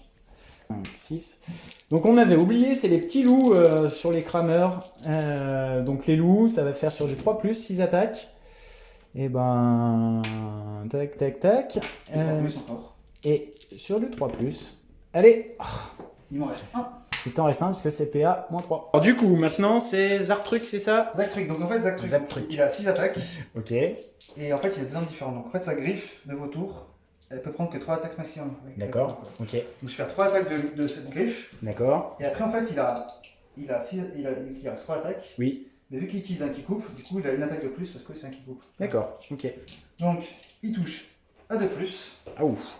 5, 6. Donc on avait oublié, c'est les petits loups sur les crameurs. Donc les loups, ça va faire sur du 3+, 6 attaques. Et ben... Tac, tac, tac. Et 3+ encore. Et sur du 3+. Allez. Il m'en reste un. Il t'en reste un parce que c'est PA-3. Alors du coup, maintenant c'est Zartruc, c'est ça? Zactruc. Donc en fait, Zactruc. il a 6 attaques. Ok. Et en fait, il a 2 armes différentes. Donc en fait, sa griffe de vautour, elle peut prendre que 3 attaques maximum. D'accord. Ok. Donc je vais faire 3 attaques de cette griffe. D'accord. Et après, en fait, il reste 3 attaques. Oui. Mais vu qu'il utilise un qui coupe, du coup, il a une attaque de plus parce que c'est un qui coupe. D'accord. Ok. Donc, il touche à 2+. Ah ouf.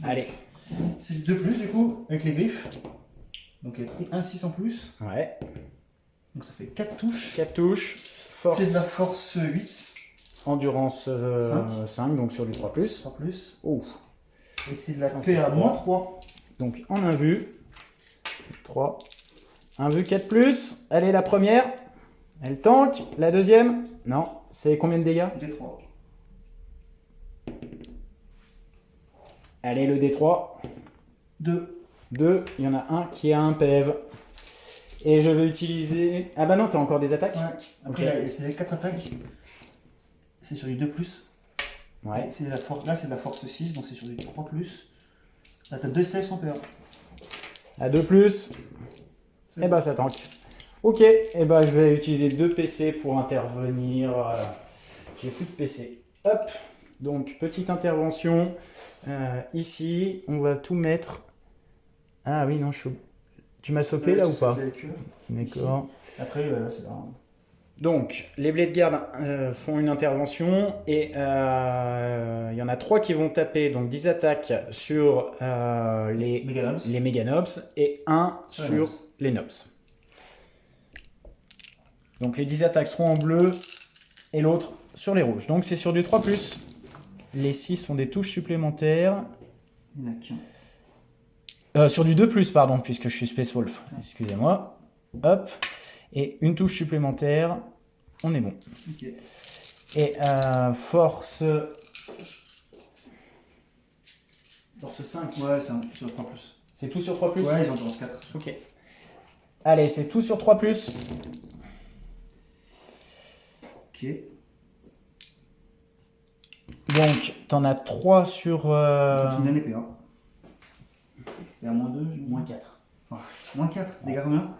Allez. C'est 2+, du coup, avec les griffes. Donc, il a pris un 6 en plus. Ouais. Donc, ça fait 4 touches. 4 touches. Force. C'est de la force 8. Endurance 5, donc sur du 3+. 3+. Ouf. Et c'est de la Ça fait PA trois. -3. Donc en un vu. 3. Un vu 4+. Allez, la première. Elle tank. La deuxième. Non. C'est combien de dégâts? D3. Allez, le D3. 2. 2. Il y en a un qui a un PEV. Et je vais utiliser... Ah bah non, t'as encore des attaques? Ouais. Après, Ok. là, c'est 4 attaques. C'est sur du 2+. Ouais. C'est de la force, là, c'est de la force 6, donc c'est sur du 3+. Là, t'as 2 saves sans PA. À 2+. Et bah ça tank. Ok, et bah je vais utiliser 2 PC pour intervenir. J'ai plus de PC. Hop. Donc petite intervention. Ici, on va tout mettre. Ah oui, non, je suis... Tu m'as sopé là ou pas? D'accord. Après, là, c'est là. Donc, les Blade Guard font une intervention et il y en a 3 qui vont taper, donc 10 attaques sur les Meganobs et 1 sur les Nobs. Donc les 10 attaques seront en bleu et l'autre sur les rouges. Donc c'est sur du 3+. Les 6 font des touches supplémentaires. Il n'y en a qu'un. Sur du 2+, pardon, puisque je suis Space Wolf. Excusez-moi. Hop. Et une touche supplémentaire. On est bon. Ok. Et force... Force 5. Ouais, c'est sur 3+. C'est tout sur 3+. Ouais, ils ont endurance 4. Ok. Allez, c'est tout sur 3+. Ok. Donc, t'en as 3 sur... Continue les PA. Et à -2, Moins 4. -4. Dégâts combien?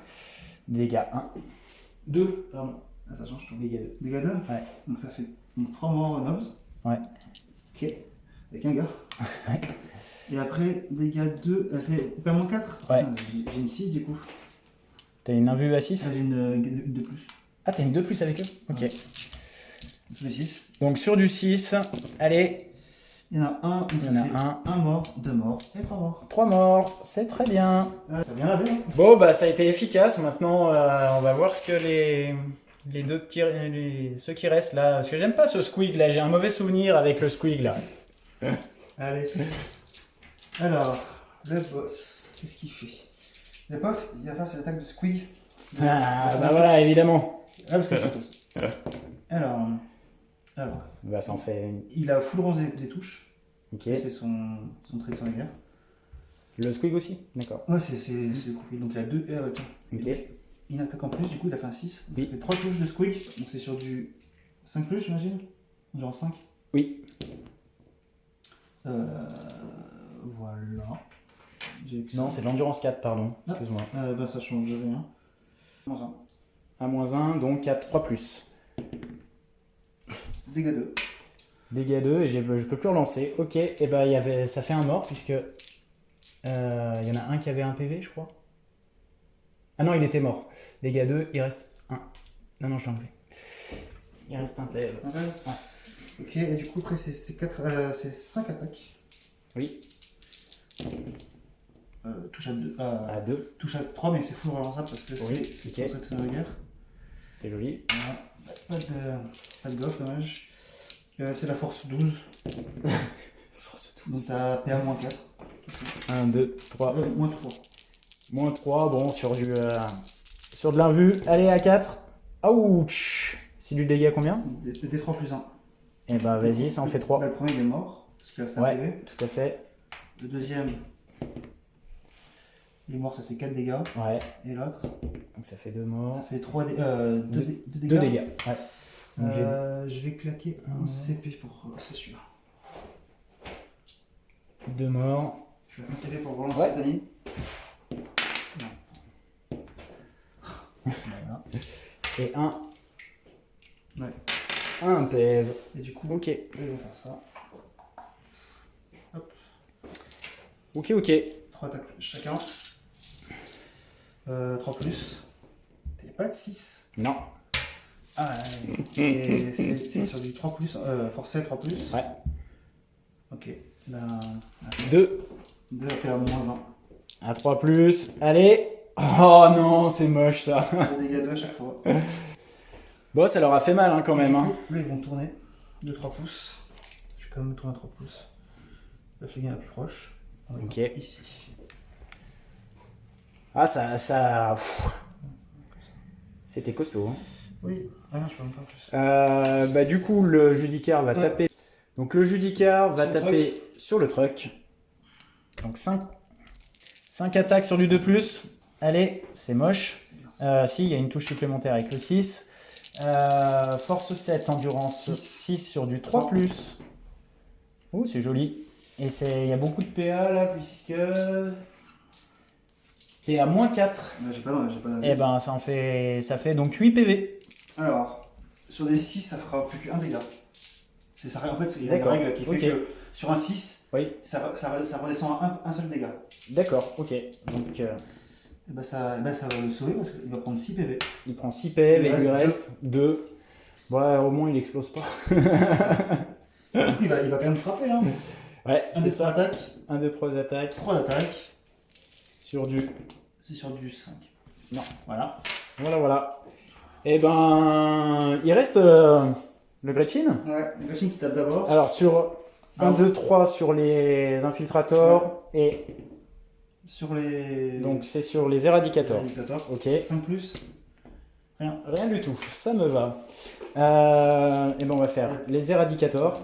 Dégâts 1. 2, pardon. Ah, ça change tout. Dégâts 2. Dégâts 2. Ouais. Donc ça fait 3 morts Nobs. Ouais. Ok. Avec un gars. Ouais. Et après, dégâts 2. C'est pas -4. Ouais. J'ai une 6 du coup. T'as une invue à 6? Ah, j'ai une de plus. Ah, t'as une 2 plus avec eux? Ok. Ouais. Tous les 6. Donc sur du 6, allez, Il y en a un, donc il y ça en a fait un. 1 mort, 2 morts et 3 morts. 3 morts, c'est très bien. Ça vient laver, hein. Bon, bah ça a été efficace. Maintenant, on va voir ce que les deux petits, ceux qui restent là. Parce que j'aime pas ce squig là, j'ai un mauvais souvenir avec le squig là. Allez. Alors, le boss, qu'est-ce qu'il fait? Le boss, il va faire ses attaques de squig. Ah, bah voilà, évidemment. Ah, parce que c'est tous. Alors, Bah ça en fait une. il a full rose des touches. Ok. C'est son trait de guerre. Le squig aussi? D'accord. Ouais, c'est le profil. Donc il a 2. Tiens. Ok. Il attaque en plus, du coup il a fait un 6. Donc Oui. ça fait 3 touches de squig. Donc c'est sur du 5 plus, j'imagine? Genre 5. Oui. Voilà. J'ai que ça. Non, c'est de l'endurance 4, pardon. Ah. Excuse-moi. Bah ça change rien. Moins 1. A moins 1, donc 4, 3 plus. Dégâts 2. Dégâts 2, et je peux plus relancer. Ok, et bah ça fait un mort, puisque il y en a un qui avait un PV, je crois. Ah non, il était mort. Dégâts 2, il reste 1. Non, je l'ai enlevé. Il reste un PV. Ouais. Ok, et du coup après c'est 5 attaques. Oui, Touche à 2. à 2, Touche à 3, mais c'est full relançable parce que Oui, c'est ok. son trait de guerre. c'est joli. Voilà. Pas de goff, dommage. C'est la force 12. Force Donc t'as PA-4. 1, 2, 3. Moins 3. Moins 3, bon, sur de l'invu. Allez, à 4. Ouch! C'est du dégât combien? D3 plus 1. Et bah vas-y, ça en fait 3. Le premier il est mort, parce qu'il reste un Ouais, PV. tout à fait. Le deuxième, il est mort, ça fait 4 dégâts. Ouais, Et l'autre, donc ça fait 2 ça morts. fait 2 dégâts. 2 dégâts, ouais. Donc, Je vais claquer un CP pour c'est celui-là. j'ai 2 morts. Je vais un CP pour relancer Ouais. Dani. Non. Voilà. Et 1. Ouais. Un PV. Et du coup, Ok. je vais faire ça. Ok, ok. 3 attaques chacun. 3 plus. T'es pas de 6. Non. Ah, et c'est sur du 3 plus, forcé 3 plus. Ouais. Ok. Ben, 2 2 après à moins à 3 plus. Allez. Oh non, c'est moche ça. 1. Des dégâts 2 à chaque fois. Bon, ça leur a fait mal hein, quand même. Hein. Là, ils vont tourner de 3 pouces. Je vais quand même tourner à 3 pouces. La flingue est la plus proche. On va Ok. ici. Ah, ça. Pff. C'était costaud. Hein. Oui, ah non, je peux même pas plus. Bah, du coup, le Judicar va Ouais. taper. Donc, le Judicar va Sur le taper sur le truck. Donc, 5 attaques sur du 2+. Allez, c'est moche. Si, il y a une touche supplémentaire avec le 6. Force 7, endurance 6 sur du 3+. Oh, c'est joli. Et il y a beaucoup de PA là, puisque. Et à moins 4. J'ai pas Et ben, ça fait donc 8 PV. Alors, sur des 6, ça fera plus qu'un dégât. En fait, il y a une D'accord, règle qui fait ok. que sur un 6, Oui, ça redescend à un seul dégât. d'accord, ok. Donc, Et bah ça va le sauver parce qu'il va prendre 6 PV. il prend 6 PV et il lui reste reste 2. Ouais, au moins, il explose pas. Du coup, il va quand même frapper. Hein. Ouais, Un c'est des 3 ça. attaques, 1, 2, 3 attaques 3 attaques, sur du. c'est sur du 5. Non. Voilà. Voilà. Et ben, il reste le Gretchen. Ouais, les machines qui tapent d'abord. Alors, sur 1, 2, 3 sur les infiltrators et Sur les. donc c'est sur les éradicators. Indicateurs. Ok. 5 plus. Rien. Rien du tout, ça me va. Et ben on va faire les éradicators.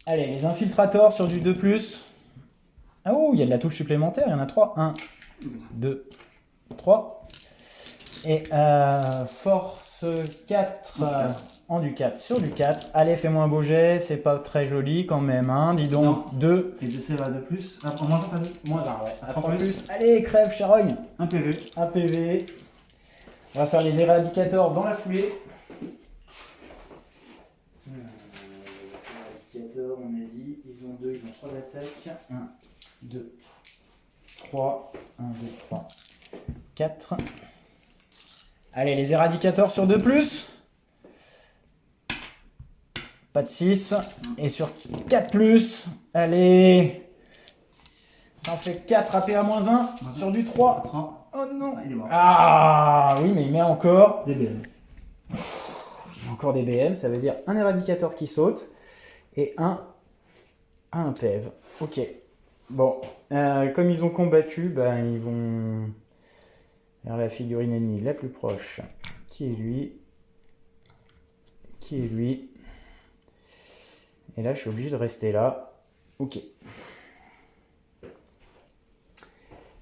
Allez, les infiltrators sur du 2+. Ah oh, il y a de la touche supplémentaire, il y en a 3. 1, 2, 3. Et force 4 en du 4 sur du 4. Allez, fais-moi un beau jet, c'est pas très joli quand même, hein. Dis donc, Non. 2. Et DC va 2 plus. Ah, moins 1, t'as dit Moins 1, ouais. À 3 3 plus. Allez, crève, charogne. 1 PV. 1 PV. On va faire les éradicateurs dans la foulée. Les éradicateurs, on a dit, ils ont 2, ils ont 3 attaques. 1, 2, 3. 1, 2, 3, 4. Allez, les éradicateurs sur 2+. Pas de 6. Et sur 4+, allez. Ça en fait 4 à PA-1 sur du 3. Prends. Oh non. Il est mort. Ah oui, mais il met encore. Des BM. Encore des BM, ça veut dire un éradicateur qui saute et un PEV. Ok. Bon, comme ils ont combattu, ben, ils vont vers la figurine ennemie la plus proche. Qui est lui? Qui est lui? Et là, je suis obligé de rester là. Ok.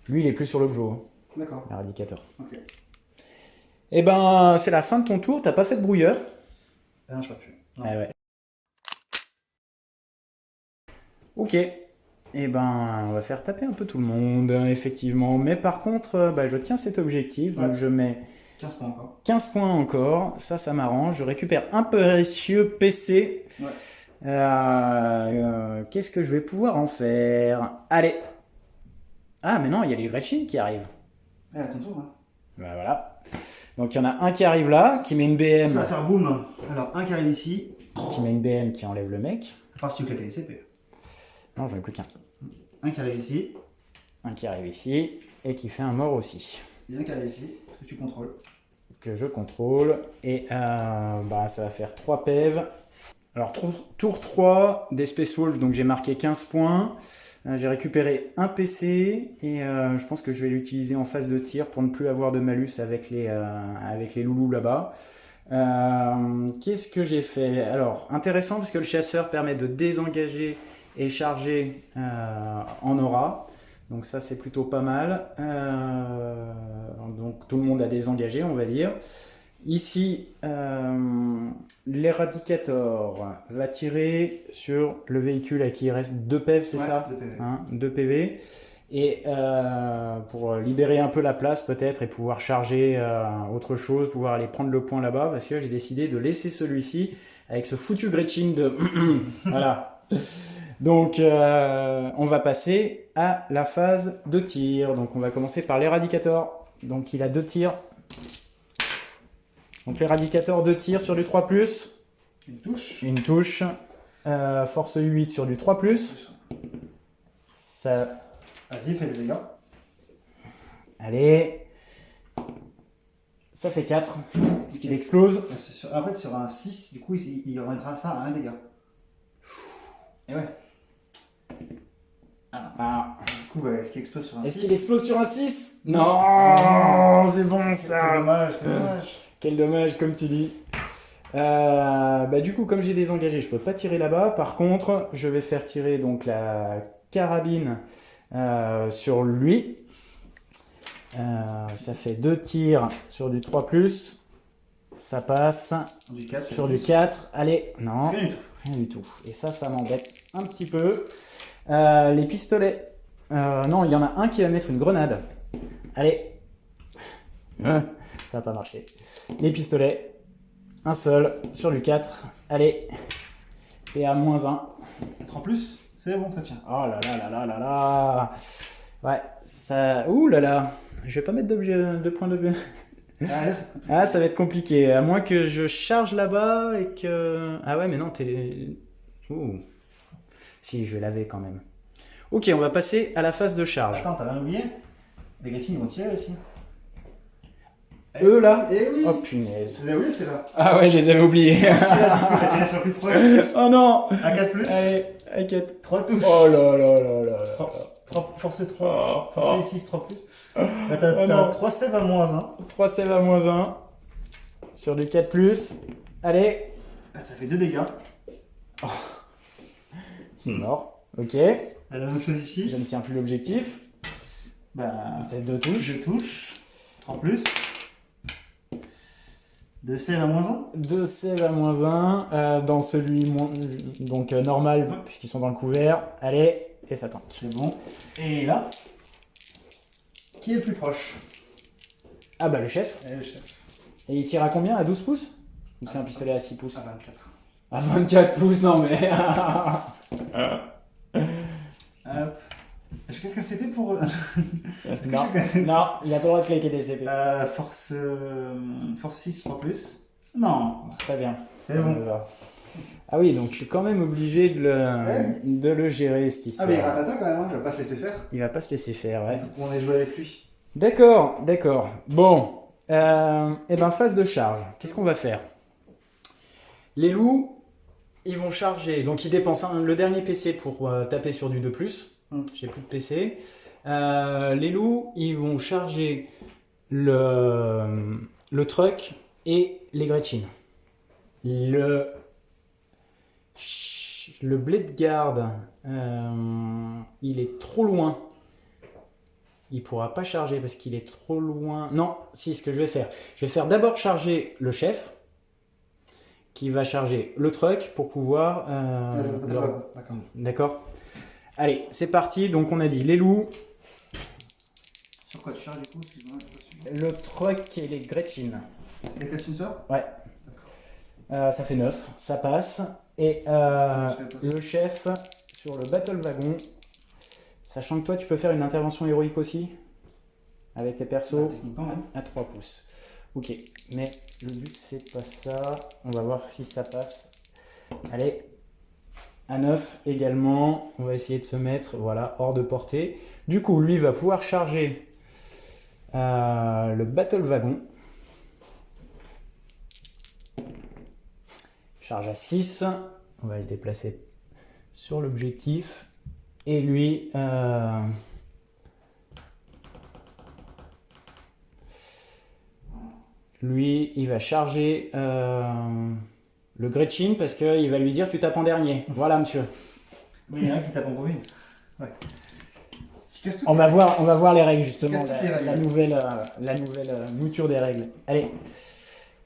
Lui, il est plus sur le Joe, D'accord. l'éradicateur. Ok. Eh ben, c'est la fin de ton tour. T'as pas fait de brouilleur? Ah non, je peux plus. Non. Ah ouais. Ok. Eh ben, on va faire taper un peu tout le monde, effectivement. Mais par contre, bah, je tiens cet objectif. Donc, Ouais. je mets 15 points encore. 15 points encore. Ça m'arrange. Je récupère un précieux PC. Ouais. Qu'est-ce que je vais pouvoir en faire? Allez. Ah, mais non, il y a les Gretchen qui arrivent. Ah, à ton tour, hein. Bah, voilà. Donc, il y en a un qui arrive là, qui met une BM. Ça va faire boum. Alors, un qui arrive ici. Qui met une BM qui enlève le mec. Enfin, si tu claques les CP. Non, j'en ai plus qu'un. Un qui arrive ici. Un qui arrive ici et qui fait un mort aussi. Et un qui arrive ici. Que tu contrôles. Que je contrôle. Et bah, ça va faire 3 PEV. Alors, tour 3 des Space Wolves, donc j'ai marqué 15 points. J'ai récupéré un PC et je pense que je vais l'utiliser en phase de tir pour ne plus avoir de malus avec les loulous là-bas. Qu'est-ce que j'ai fait? Alors, intéressant parce que le chasseur permet de désengager et charger en aura. Donc ça, c'est plutôt pas mal. Donc tout le monde a désengagé, on va dire. Ici, l'éradicator va tirer sur le véhicule à qui il reste 2 PEV, c'est Ouais, ça? 2 PV. Hein, 2 PV. Et pour libérer un peu la place peut-être et pouvoir charger autre chose, pouvoir aller prendre le point là-bas, parce que j'ai décidé de laisser celui-ci avec ce foutu Gretchen de... Voilà. Donc on va passer à la phase de tir. Donc on va commencer par l'éradicator. Donc il a 2 tirs. Donc l'éradicator 2 tirs sur du 3+. Une touche. Une touche. Force 8 sur du 3+. Ça... Vas-y, fais des dégâts. Allez. Ça fait 4. Est-ce qu'il explose? En fait, sur un 6, du coup, il remettra ça à 1 dégât. Et ouais. Ah. Du coup, bah, est-ce qu'il explose sur un 6? Est-ce qu'il explose sur un 6? Non, c'est bon Quel ça. dommage, quel dommage. Quel dommage, comme tu dis. Bah, du coup, comme j'ai désengagé, je peux pas tirer là-bas. Par contre, je vais faire tirer donc la carabine sur lui. Ça fait 2 tirs sur du 3+. Ça passe Du 4, sur du 4. Allez, non, Rien du tout. rien du tout. Et ça m'embête un petit peu. Les pistolets. Non, il y en a un qui va mettre une grenade. Allez. Ça n'a pas marché. Les pistolets. Un seul sur du 4. Allez. Et à -1. 3 plus, c'est bon, ça tient. Oh là là là là là là. Ouais, ça... Ouh là là. Je vais pas mettre de points de vue. Ah, là, c'est compliqué. Ah, ça va être compliqué. À moins que je charge là-bas et que... Ah ouais, mais non, t'es... Ouh. Si, je vais laver quand même. Ok, on va passer à la phase de charge. Attends, t'as rien oublié? Les Gretchen, ils vont tirer aussi. Eux, là? Eh oui. Oh punaise. C'est là, oui, c'est là. Ah ouais, je les avais oubliés. T'as tiré sur le plus proche. Oh non. À 4 plus. Allez, inquiète. 3 touches. Oh là là là là. 3, force 3. Force 6, 3 plus. Là, Oh t'as non. 3 save à -1. 3 save à -1. Sur du 4+. Allez. Ah, ça fait 2 dégâts. Il est mort. Ok. La même chose ici. Je ne tiens plus l'objectif. Bah, C'est 2 touches. je touche. En plus. 2 save à -1. 2 save à -1 dans celui donc normal puisqu'ils sont dans le couvert. Allez, et ça tank. C'est bon. Et là, qui est le plus proche? Ah bah le chef. Le chef. Et il tire à combien? À 12 pouces? Ou c'est un pistolet à 6 pouces? À 24. À 24 pouces, non mais... Hop. Qu'est-ce que c'était pour... non, non, il a pas le droit de claquer des CP. force 6, 3 plus. Non. Très bien. C'est Ça bon. me va. Ah oui, donc je suis quand même obligé Ouais. de le gérer, cette Ah, histoire. mais il ratata quand même, hein, il va pas se laisser faire. Il va pas se laisser faire, ouais. On est joué avec lui. D'accord, d'accord. Bon, et ben phase de charge. Qu'est-ce qu'on va faire? Les loups, ils vont charger. Donc ils dépensent le dernier PC pour taper sur du 2+. J'ai plus de PC. Les loups, ils vont charger le truck et les Gretchen. Le blade guard, il est trop loin. Il pourra pas charger parce qu'il est trop loin. Non, si, ce que je vais faire d'abord charger le chef, qui va charger le truck pour pouvoir. D'accord. D'accord. Allez, c'est parti. Donc on a dit les loups, Sur quoi tu charges du coup? Excuse-moi, j'ai pas suivi. le truck et les Gretchen. Les Gretchen sort? Ouais. Ça fait 9, ça passe. Et le chef sur le battle wagon, sachant que toi tu peux faire une intervention héroïque aussi avec tes persos Techniquement, ouais. à 3 pouces. Ok, mais le but c'est pas ça. On va voir si ça passe. Allez, à 9 également. On va essayer de se mettre voilà, hors de portée. Du coup, lui va pouvoir charger le battle wagon. Charge à 6. On va le déplacer sur l'objectif. Et lui, il va charger le Gretchen parce qu'il va lui dire tu tapes en dernier. Voilà, monsieur. Oui, il y en a un qui tape en premier. Ouais. On va voir les règles justement, Casse toutes les règles. la nouvelle mouture des règles. Allez,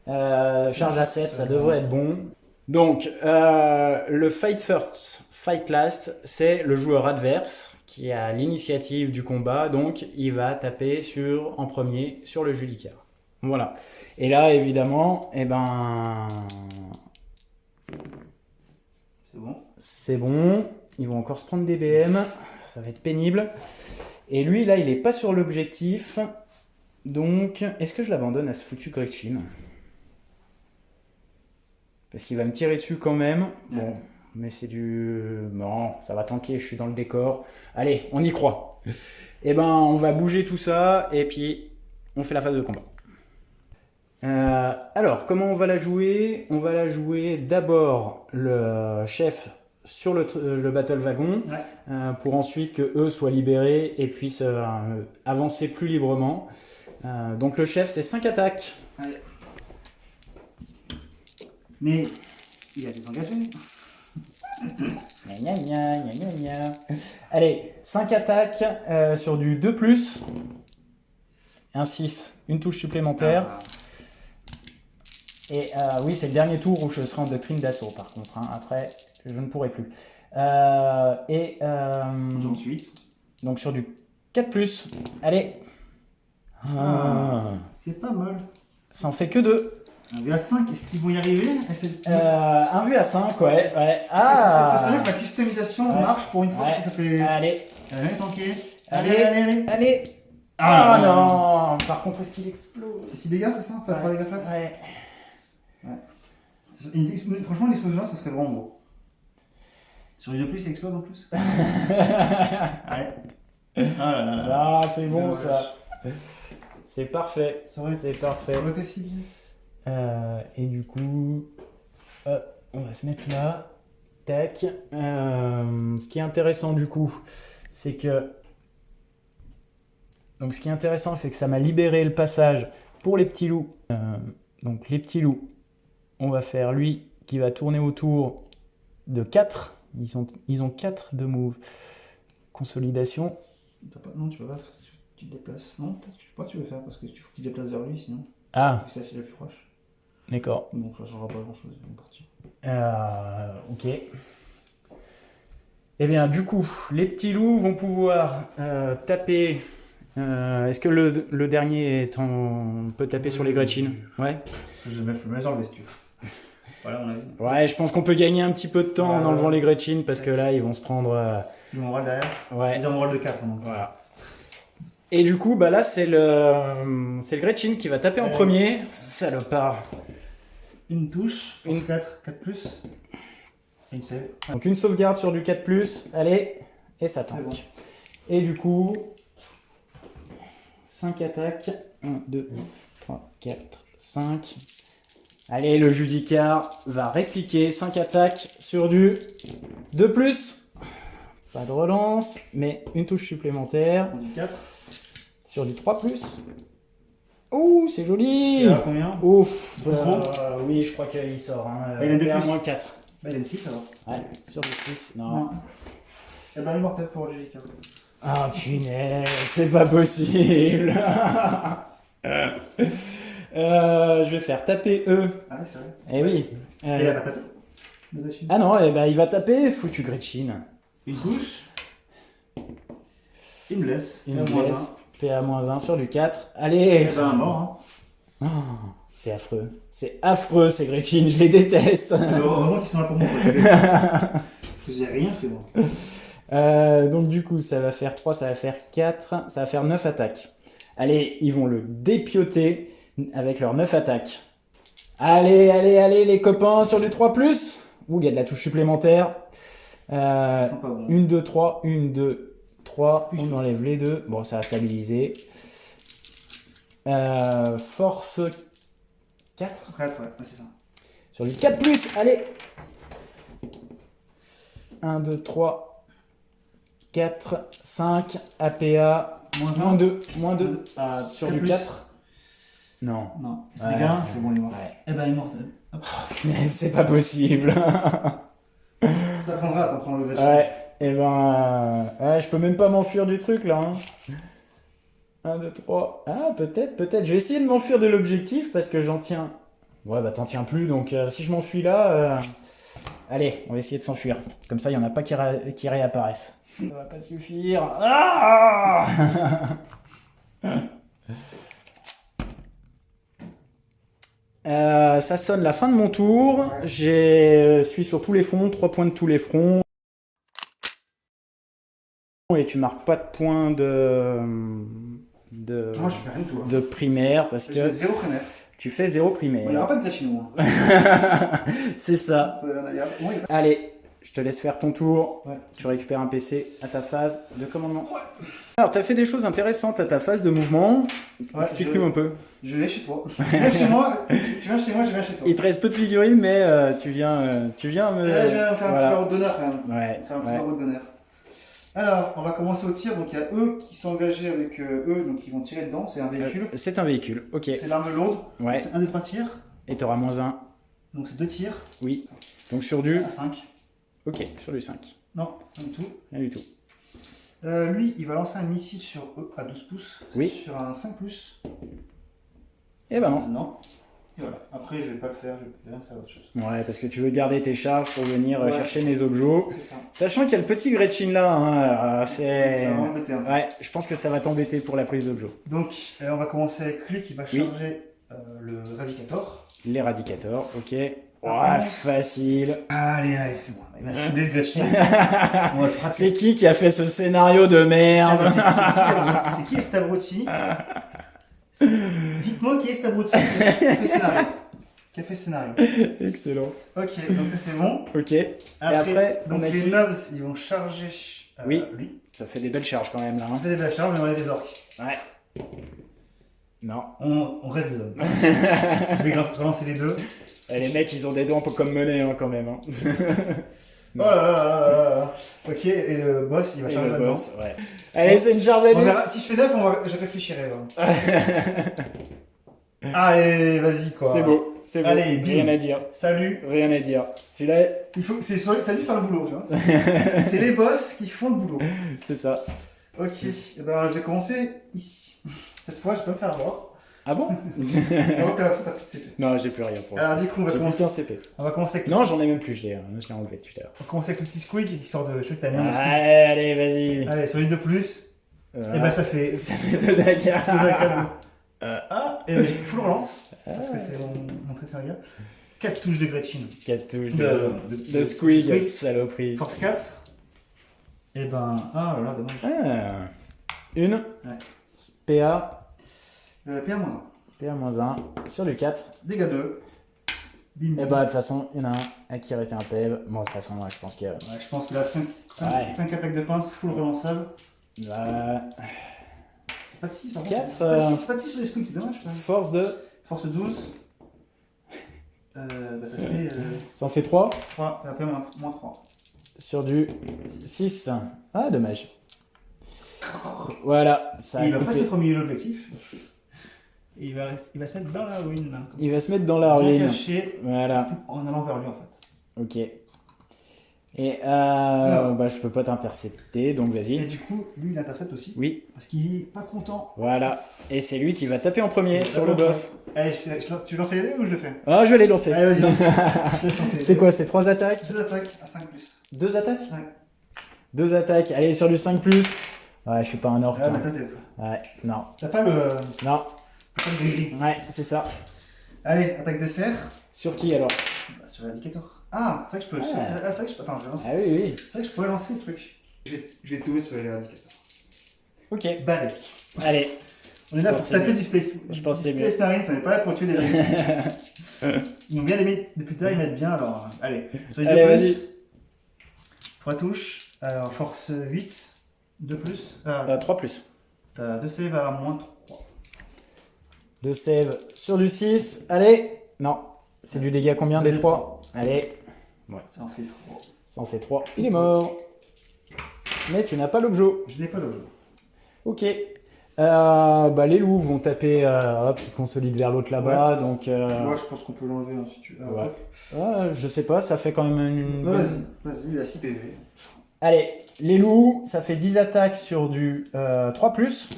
charge à 7, ça devrait être bon. Donc, le Fight First, Fight Last, c'est le joueur adverse qui a l'initiative du combat, donc il va taper en premier sur le Judicaire. Voilà. Et là, évidemment, C'est bon. c'est bon. Ils vont encore se prendre des BM, ça va être pénible. Et lui, là, il est pas sur l'objectif. Donc, est-ce que je l'abandonne à ce foutu Gretchen? Parce qu'il va me tirer dessus quand même. Bon, mais c'est du... Non, ça va tanker, je suis dans le décor. Allez, on y croit. Et on va bouger tout ça, et puis on fait la phase de combat. Alors, comment on va la jouer? On va la jouer d'abord le chef sur le battle wagon, pour ensuite que eux soient libérés et puissent avancer plus librement. Donc le chef, c'est 5 attaques. Allez. Mais il a désengagé. Gna, gna, gna, gna, gna. Allez, 5 attaques sur du 2+. Un 6, une touche supplémentaire. Et oui, c'est le dernier tour où je serai en doctrine d'assaut par contre. Après, je ne pourrai plus. Ensuite. Donc sur du 4+. Allez. C'est pas mal. Ça en fait que 2. Un vu à 5, est-ce qu'ils vont y arriver? Un vu à 5, ouais. Ça serait bien que la customisation marche pour une fois que ça fait. Allez. Allez, tanké. Allez. Ah non. Par contre, est-ce qu'il explose? C'est 6 dégâts, c'est ça? Pas 3 dégâts flat? Ouais. Franchement, une explosion là, ça serait vraiment beau. Sur du 2+, ça explose en plus. Allez. Ah là là là. Ah, c'est bon ça. C'est parfait. C'est parfait. Ça aurait été si bien. Et du coup, hop, on va se mettre là. Tac. Ce qui est intéressant du coup, c'est que. Donc, ce qui est intéressant, c'est que ça m'a libéré le passage pour les petits loups. Donc, les petits loups, on va faire lui qui va tourner autour de 4. Ils ont 4 de move. Consolidation. Non, tu peux pas. Tu te déplaces. Non, je sais pas, tu veux faire parce que tu faut que tu te déplaces vers lui sinon. Ah, C'est le plus proche. d'accord. Bon, ça changera pas grand chose. On est parti. Ok. Eh bien, du coup, les petits loups vont pouvoir taper. Est-ce que le dernier peut taper sur les Gretchen? Ouais. Je vais mettre le dans le vestiaire. Voilà, on a vu. Ouais, je pense qu'on peut gagner un petit peu de temps en enlevant les Gretchen parce que là, ils vont se prendre. Ils vont rôle derrière. Ouais. Ils ont rôle de 4. Donc. Voilà. Et du coup, bah là, c'est le Gretchen qui va taper en premier. Salopard. Une touche, force 4, 4+. Et une save. Donc une sauvegarde sur du 4+, allez, et ça tank. Bon. Et du coup, 5 attaques. 1, 2, 3, 4, 5. Allez, le Judicar va répliquer 5 attaques sur du 2+. Pas de relance, mais une touche supplémentaire. On dit 4. Sur du 3+. Ouh, c'est joli. Et là, combien? Ouf. Trop. Oui, je crois qu'il sort. Hein. Il y en a deux PA plus. moins 4. Bah, il y a une 6 alors. Ouais, sur du 6. Non. Non. Et ben, immortel pour Judica. Ah punaise, c'est pas possible. Je vais faire taper E. Ah oui, c'est vrai. Eh oui. Et il a pas tapé de Gretchen. Ah non, eh ben, il va taper foutu Gretchen. Une touche. Il me laisse. Il Et me moins laisse. PA-1 sur du 4. un. Allez. Et ben, mort. Hein. Oh, c'est affreux. C'est affreux ces Gretchen, je les déteste. Heureusement qu'ils sont là pour moi. Parce que j'ai rien fait moi. Donc du coup, ça va faire 3, ça va faire 4, ça va faire 9 attaques. Allez, ils vont le dépioter avec leurs 9 attaques. Allez, allez, allez les copains sur du 3+. Ouh, il y a de la touche supplémentaire. Ils sont pas bons. 1, 2, 3, 1, 2, 3. On enlève les deux. Bon, ça va stabiliser. Force 4. 4, ouais, c'est ça. Sur du 4+, allez. 1, 2, 3, 4, 5, APA, moins 2, Ah, sur du 4. Non. Non, c'est Ouais. les gars, c'est bon, il est mort. Ouais. Eh ben, immortel. Hop. Mais c'est pas possible. T'en prendras le Gretchen. Ouais, et ouais, je peux même pas m'enfuir du truc là. 1, 2, 3. Ah, peut-être. Je vais essayer de m'enfuir de l'objectif parce que j'en tiens. Ouais, bah t'en tiens plus, donc si je m'enfuis là. Allez, on va essayer de s'enfuir. Comme ça, il y en a pas qui réapparaissent. Ça va pas suffire. Ah ça sonne la fin de mon tour. Ouais. Je suis sur tous les fronts, 3 points de tous les fronts. Et tu marques pas de points Moi, je fais rien du tout. Hein. de primaire parce J'ai que 0 primaire. tu fais 0 Il n'y primaire. aura pas de Gretchen, moi. C'est ça. Allez, je te laisse faire ton tour. Ouais. Tu récupères un PC à ta phase de commandement. Alors, tu as fait des choses intéressantes à ta phase de mouvement. Ouais, Explique-nous un peu. Je vais chez toi. Tu viens chez moi, tu viens chez moi, je viens chez toi. Il te reste peu de figurines, mais tu viens me. Ouais, je viens faire un petit voilà. barreau d'honneur quand même. Ouais, Faire un petit ouais. barreau d'honneur. Alors, on va commencer au tir. Donc, il y a eux qui sont engagés avec eux, donc ils vont tirer dedans. C'est un véhicule. C'est un véhicule, ok. C'est l'arme lourde. Ouais. C'est un des 3 tirs. Et tu auras -1. Donc, c'est 2 tirs. Oui. Donc sur du. À 5. Ok, sur du 5. Non, pas du tout. Rien du tout. Lui, il va lancer un missile sur eux à 12 pouces. Oui. Sur un 5+. Eh ben non. Non. Et voilà. Après, je vais pas le faire, je vais faire autre chose. Ouais, parce que tu veux garder tes charges pour venir Ouais. chercher mes objets. C'est ça. Sachant qu'il y a le petit Gretchen là, hein, Ça c'est. va m'embêter un peu. Ouais, je pense que ça va t'embêter pour la prise d'objets. Donc, on va commencer avec lui qui va Oui. charger le Radicator. L'éradicateur, ok. Ah. Ouais, facile. Allez, c'est bon. Il va cibler ce Gretchen. On va le frapper. C'est qui a fait ce scénario de merde? C'est qui est cet abruti? Dites-moi qui est cet abruti qui a fait le scénario. Qui a fait ce scénario. Excellent. Ok, donc ça c'est bon. Ok. Après, on donc a les dit- nobs, ils vont charger Oui. lui. Ça fait des belles charges quand même là. On Hein. fait des belles charges, mais on est des orques. Ouais. Non. On reste des hommes. Je vais relancer les deux. Eh, les mecs, ils ont des dents comme monnaie hein, quand même. Hein. Oh là là là là là. Ok, et le boss, il va Et charger le là-dedans. boss, ouais. Allez, c'est une charge à On verra. 10. Si je fais 9, je réfléchirai. Allez, vas-y quoi. C'est beau, c'est beau. Allez, bim. Rien à dire. Salut. Rien à dire. Celui-là, C'est lui de faire le boulot, tu vois. C'est les boss qui font le boulot. c'est ça. Ok, eh ben, je vais commencer ici. Cette fois, je peux me faire avoir. Ah bon? Donc, t'as ta petite CP. Non, j'ai plus rien pour Alors, du coup, on va J'ai plus commencer. qu'un CP. On va commencer avec, Non, j'en ai même plus, je l'ai enlevé tout à l'heure. on va commencer avec le petit Squig qui sort de. Je sais que t'as bien le Squig. Allez, vas-y. Allez, sur une de plus. Voilà. Et ben, ça fait. Ça fait 2 dégâts. Ah, et ben, j'ai full relance. Parce que c'est mon trait de Serga. 4 touches de Gretchen. 4 touches De- de Squig, Squig. saloperie. Force 4. Et ben. Ah là là, dommage. Ah. Une. PA. PA-1. PA-1. Sur du 4. Dégâts 2. Bim. Et bah, de toute façon, il y en a un à qui restait un PEV. Moi, de toute façon, ouais, je pense que. Ouais, je pense que là, 5 Ouais. attaques de pince, full relançable. Bah, C'est pas de 6, par 4, contre. C'est pas de 6 sur les squeaks, c'est dommage quand même. force de. Force 12. Bah, ça fait Ça en fait 3 3, et après moins 3. sur du 6. Ah, dommage. Voilà, ça a Et il va coupé. presque être au milieu de l'objectif. Et il va se mettre dans la ruine là. Il va se mettre dans la Bien ruine. caché Voilà, en allant vers lui en fait. ok. Et Alors. bah, je peux pas t'intercepter, donc Et vas-y. du coup, lui il intercepte aussi. Oui, Parce qu'il est pas content. voilà. Et c'est lui qui va taper en premier sur le boss. Allez, tu lances les dés ou je le fais? Ah, je vais les lancer. Allez, vas-y. lance. Je laisse lancer les C'est dés. quoi, c'est 3 attaques? 2 attaques à 5 plus. 2 attaques? Ouais. 2 attaques, allez sur du 5+. Ouais, je suis pas un orc. Ah, mais hein. toi, t'es- Ouais, non. t'as pas le. Non, T'as pas le gris. ouais, c'est ça. Allez, attaque de serre. Sur qui alors? Bah, sur l'indicateur. Ah, c'est vrai que je peux. Ouais. Ah, c'est vrai que je peux. Attends, je vais lancer. Ah oui, oui. C'est vrai que je pourrais lancer le truc. Je vais tout mettre sur l'éradicateur. Ok, Balai. allez. On est là Je pour pense taper que du space. je pense que c'est du mieux. Space Marine, on n'est pas là pour tuer des aliens. Ils m'ont bien aimé depuis tard, ils m'aident bien, alors allez. Sur les Allez, deux vas-y. plus. 3 touches. Alors, force 8. 2 plus. 3+. T'as 2 save à moins 3. 2 save sur du 6. Allez. Non, c'est du dégât combien des 3? Allez, Ça en fait 3. ça en fait 3. Il est mort. Mais tu n'as pas l'objet. Je n'ai pas l'objet. Ok. Bah, les loups vont taper, hop, ils consolident vers l'autre là-bas, donc... Moi, je pense qu'on peut l'enlever hein, si tu veux. Ouais. Je sais pas, ça fait quand même une... Vas-y, vas-y, il a 6 PV. Allez, les loups, ça fait 10 attaques sur du 3+.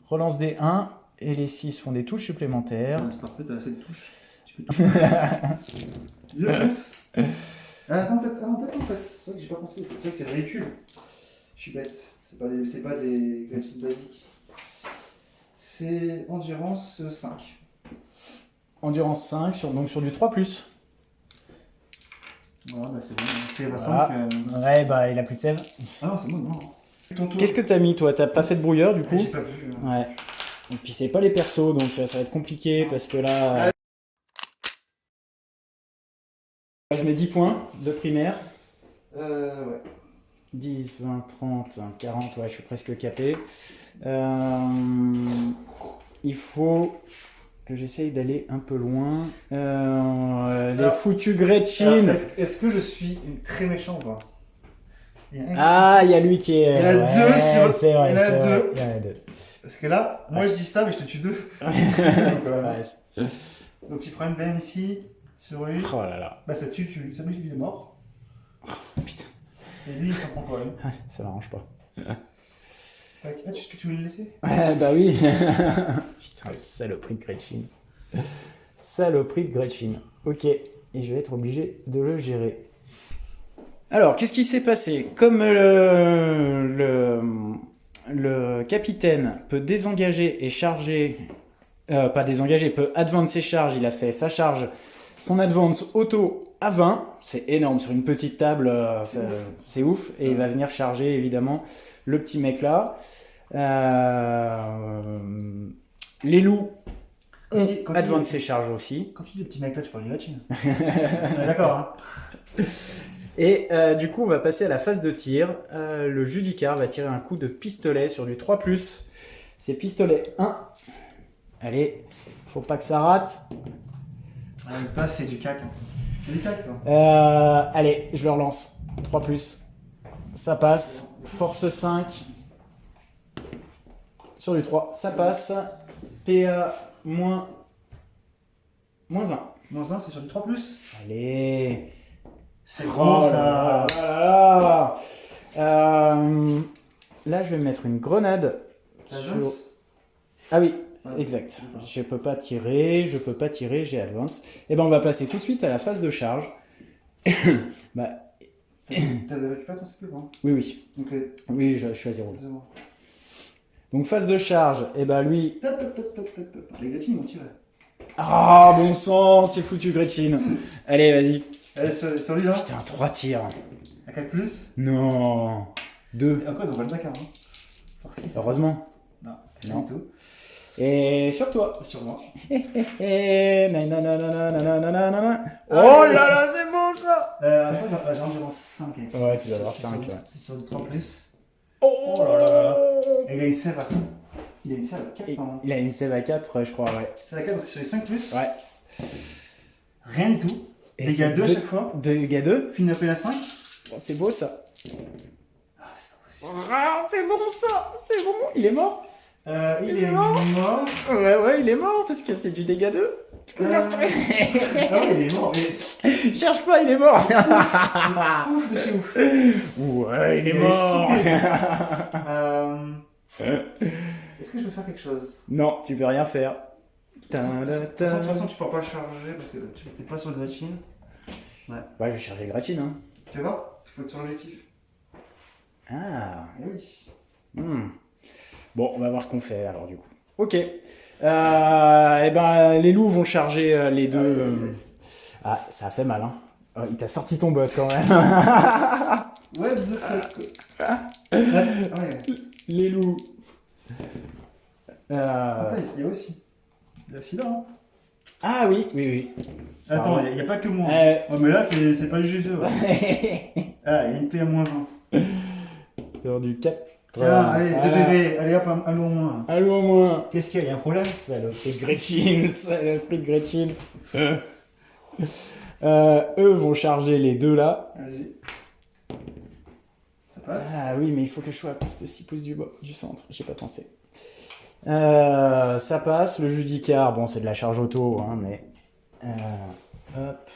Relance des 1, et les 6 font des touches supplémentaires. C'est parfait, t'as assez de touches. Tu peux tout. 10 plus. Attends, peut-être en fait. C'est vrai que j'ai pas pensé. C'est vrai que c'est le véhicule. Je suis bête. C'est pas des graphiques basiques. C'est endurance 5. Endurance 5, donc sur du 3+. Voilà, bah c'est bon. C'est la Voilà. 5. Ouais, bah il a plus de sève. Ah non, c'est bon, non. Ton tour. Qu'est-ce que t'as mis toi? T'as pas fait de brouilleur du coup? J'ai pas vu. Ouais. Et puis c'est pas les persos, donc ça va être compliqué parce que là... Je mets 10 points de primaire. Ouais. 10, 20, 30, 40, ouais, je suis presque capé. Il faut que j'essaye d'aller un peu loin. Les Alors, foutus Gretchen. Est-ce que je suis très méchant ou pas? Il y a un- Ah, il y a lui qui est... Il y en a ouais, deux sur- c'est vrai, il y en a c'est vrai, deux. il y en a deux. Parce que là, moi je dis ça, mais je te tue 2. Ouais, Donc tu prends une blême ici, sur lui. oh là là. Bah ça tue, ça lui il est mort. Putain, Et lui il s'en prend quand même. ça m'arrange pas. Tac. Ah, est-ce que tu veux le laisser? Bah oui. Putain, saloperie de Gretchen. Saloperie de Gretchen. Ok, et je vais être obligé de le gérer. Alors, qu'est-ce qui s'est passé? Comme le capitaine peut désengager et charger... pas désengager, peut advance ses charges. Il a fait sa charge, son advance auto à 20. C'est énorme sur une petite table, c'est ouf. Et il va venir charger évidemment le petit mec là. Les loups ont Quand tu- advance ses charges aussi. Quand tu dis le petit mec là, tu parles du Gretchen. D'accord, hein. Et du coup, on va passer à la phase de tir. Le Judicar va tirer un coup de pistolet sur du 3+. C'est pistolet 1. Allez, faut pas que ça rate. Avec toi, c'est du cac. Hein. C'est du cac, toi. Allez, je le relance. 3+. Ça passe. Force 5. Sur du 3, ça passe. PA moins 1. Moins 1, c'est sur du 3. Allez. C'est Oh gros là ça. là là. Là, je vais mettre une grenade T'as sur... advance? Ah oui, Ouais. exact. Je peux pas tirer, j'ai advance. Et ben, on va passer tout de suite à la phase de charge. Bah, T'avais récupéré ton CP, quoi. oui, oui. Ok. Oui, je suis à 0. C'est bon. Donc, phase de charge, et ben lui... Les Gretchen m'ont tiré. Ah, bon sang, c'est foutu, Gretchen. Allez, vas-y. Allez, sur lui là. Putain, 3 tirs. À 4 plus. Non. 2. Et encore, ils ont pas le Dakar, hein. Force 6. Heureusement. Non, Non. du tout. Et sur toi. Sur moi. Nananananananananana. Oh là là, c'est beau ça. Je crois que j'ai environ 5 avec. Ouais, tu vas avoir 5. Ouais. C'est sur du 3 plus. Oh là là là. Et il a une sève à 4. Il a une sève à 4 normalement. Il a une sève à 4, je crois, ouais. C'est à 4 parce que sur les 5 plus. Ouais. Rien du tout. Et Dégâts 2 chaque fois. Dégâts 2. Fini up à 5. Oh, c'est beau ça. Ah, c'est pas possible. Ah, c'est bon ça. C'est bon. Il est mort. Il est mort. Ouais, il est mort parce que c'est du dégâts 2. Ah ouais, il est mort. Mais Cherche pas, il est mort. ouf de chez ouf. Ouais, il est Il est mort. Est-ce que je peux faire quelque chose? Non, tu peux rien faire. De toute façon, tu pourras pas le charger parce que tu n'es pas sur le Gretchen. Ouais, je vais chercher Gretchen. Hein. Tu vois? Il faut être sur l'objectif. Ah. Eh oui. Bon, on va voir ce qu'on fait alors du coup. Ok. Eh ben, les loups vont charger les deux. Ah, ça a fait mal, hein. Oh, il t'a sorti ton boss quand même. Ouais, the fuck. Ouais. Les loups. Attends, il y a aussi. Il y a aussi là. Hein. Ah oui, oui. Attends, il n'y a pas que moi. Oh, mais là, c'est pas le jeu. Ouais. Ah, il y a une P à -1. Sur du 4. Tiens, allez, 2 bébés. Allez hop, allô au moins. Allô au moins. Qu'est-ce qu'il y a? Il y a un problème? Saloperie de Gretchen. Saloperie de Gretchen. Eux vont charger les deux là. Vas-y. Ça passe. Ah oui, mais il faut que je sois à plus de 6 pouces du centre. J'ai pas pensé. Ça passe. Le Judicar, bon, c'est de la charge auto, hein, mais. Hop.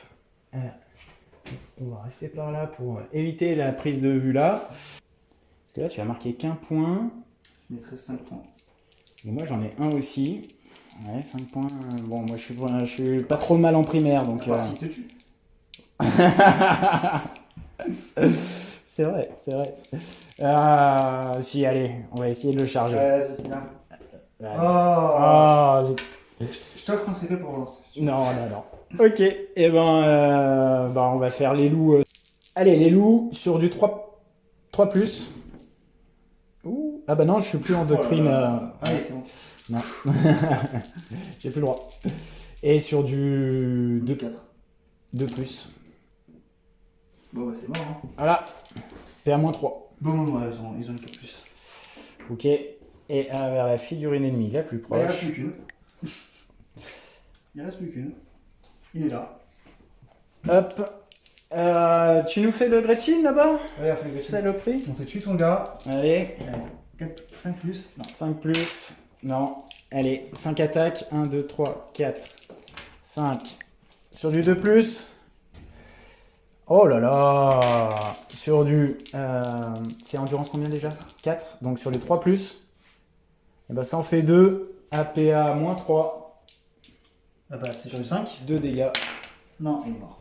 On va rester par là pour éviter la prise de vue là. Parce que là, tu as marqué qu'un point. Je mettrai 5 points. Et moi, j'en ai un aussi. Ouais, 5 points. Bon, moi, je suis pas trop mal en primaire, donc. S'il te tue. C'est vrai. Si, allez, on va essayer de le charger. Vas-y, viens. Oh, zut. Je t'offre un CP pour relancer. Si tu veux. Non. Ok, et ben, on va faire les loups. Allez, les loups sur du 3 plus. Ouh. Ah bah non, je suis plus en doctrine. Allez, c'est bon. Non. J'ai plus le droit. Et sur du 4. 2 plus. Bon, bah, c'est mort. Hein. Voilà. PA-3. Bon, ouais, ils ont une 4 plus. Ok. Et vers la figurine ennemie la plus Bah, il reste proche. plus qu'une. Il reste plus qu'une. Il est là. Hop. Tu nous fais le Gretchen là-bas? Regarde, c'est Gretchen. Saloperie. On te tue ton gars. Allez. 5 plus. Non. 5 plus. Non. Allez, 5 attaques. 1, 2, 3, 4, 5. Sur du 2 plus. Oh là là. Sur du... c'est endurance combien déjà? 4. Donc sur les 3 plus. Et ben ça en fait 2. APA -3. Ah bah, c'est sur du 5. 2 dégâts. Non, il est mort.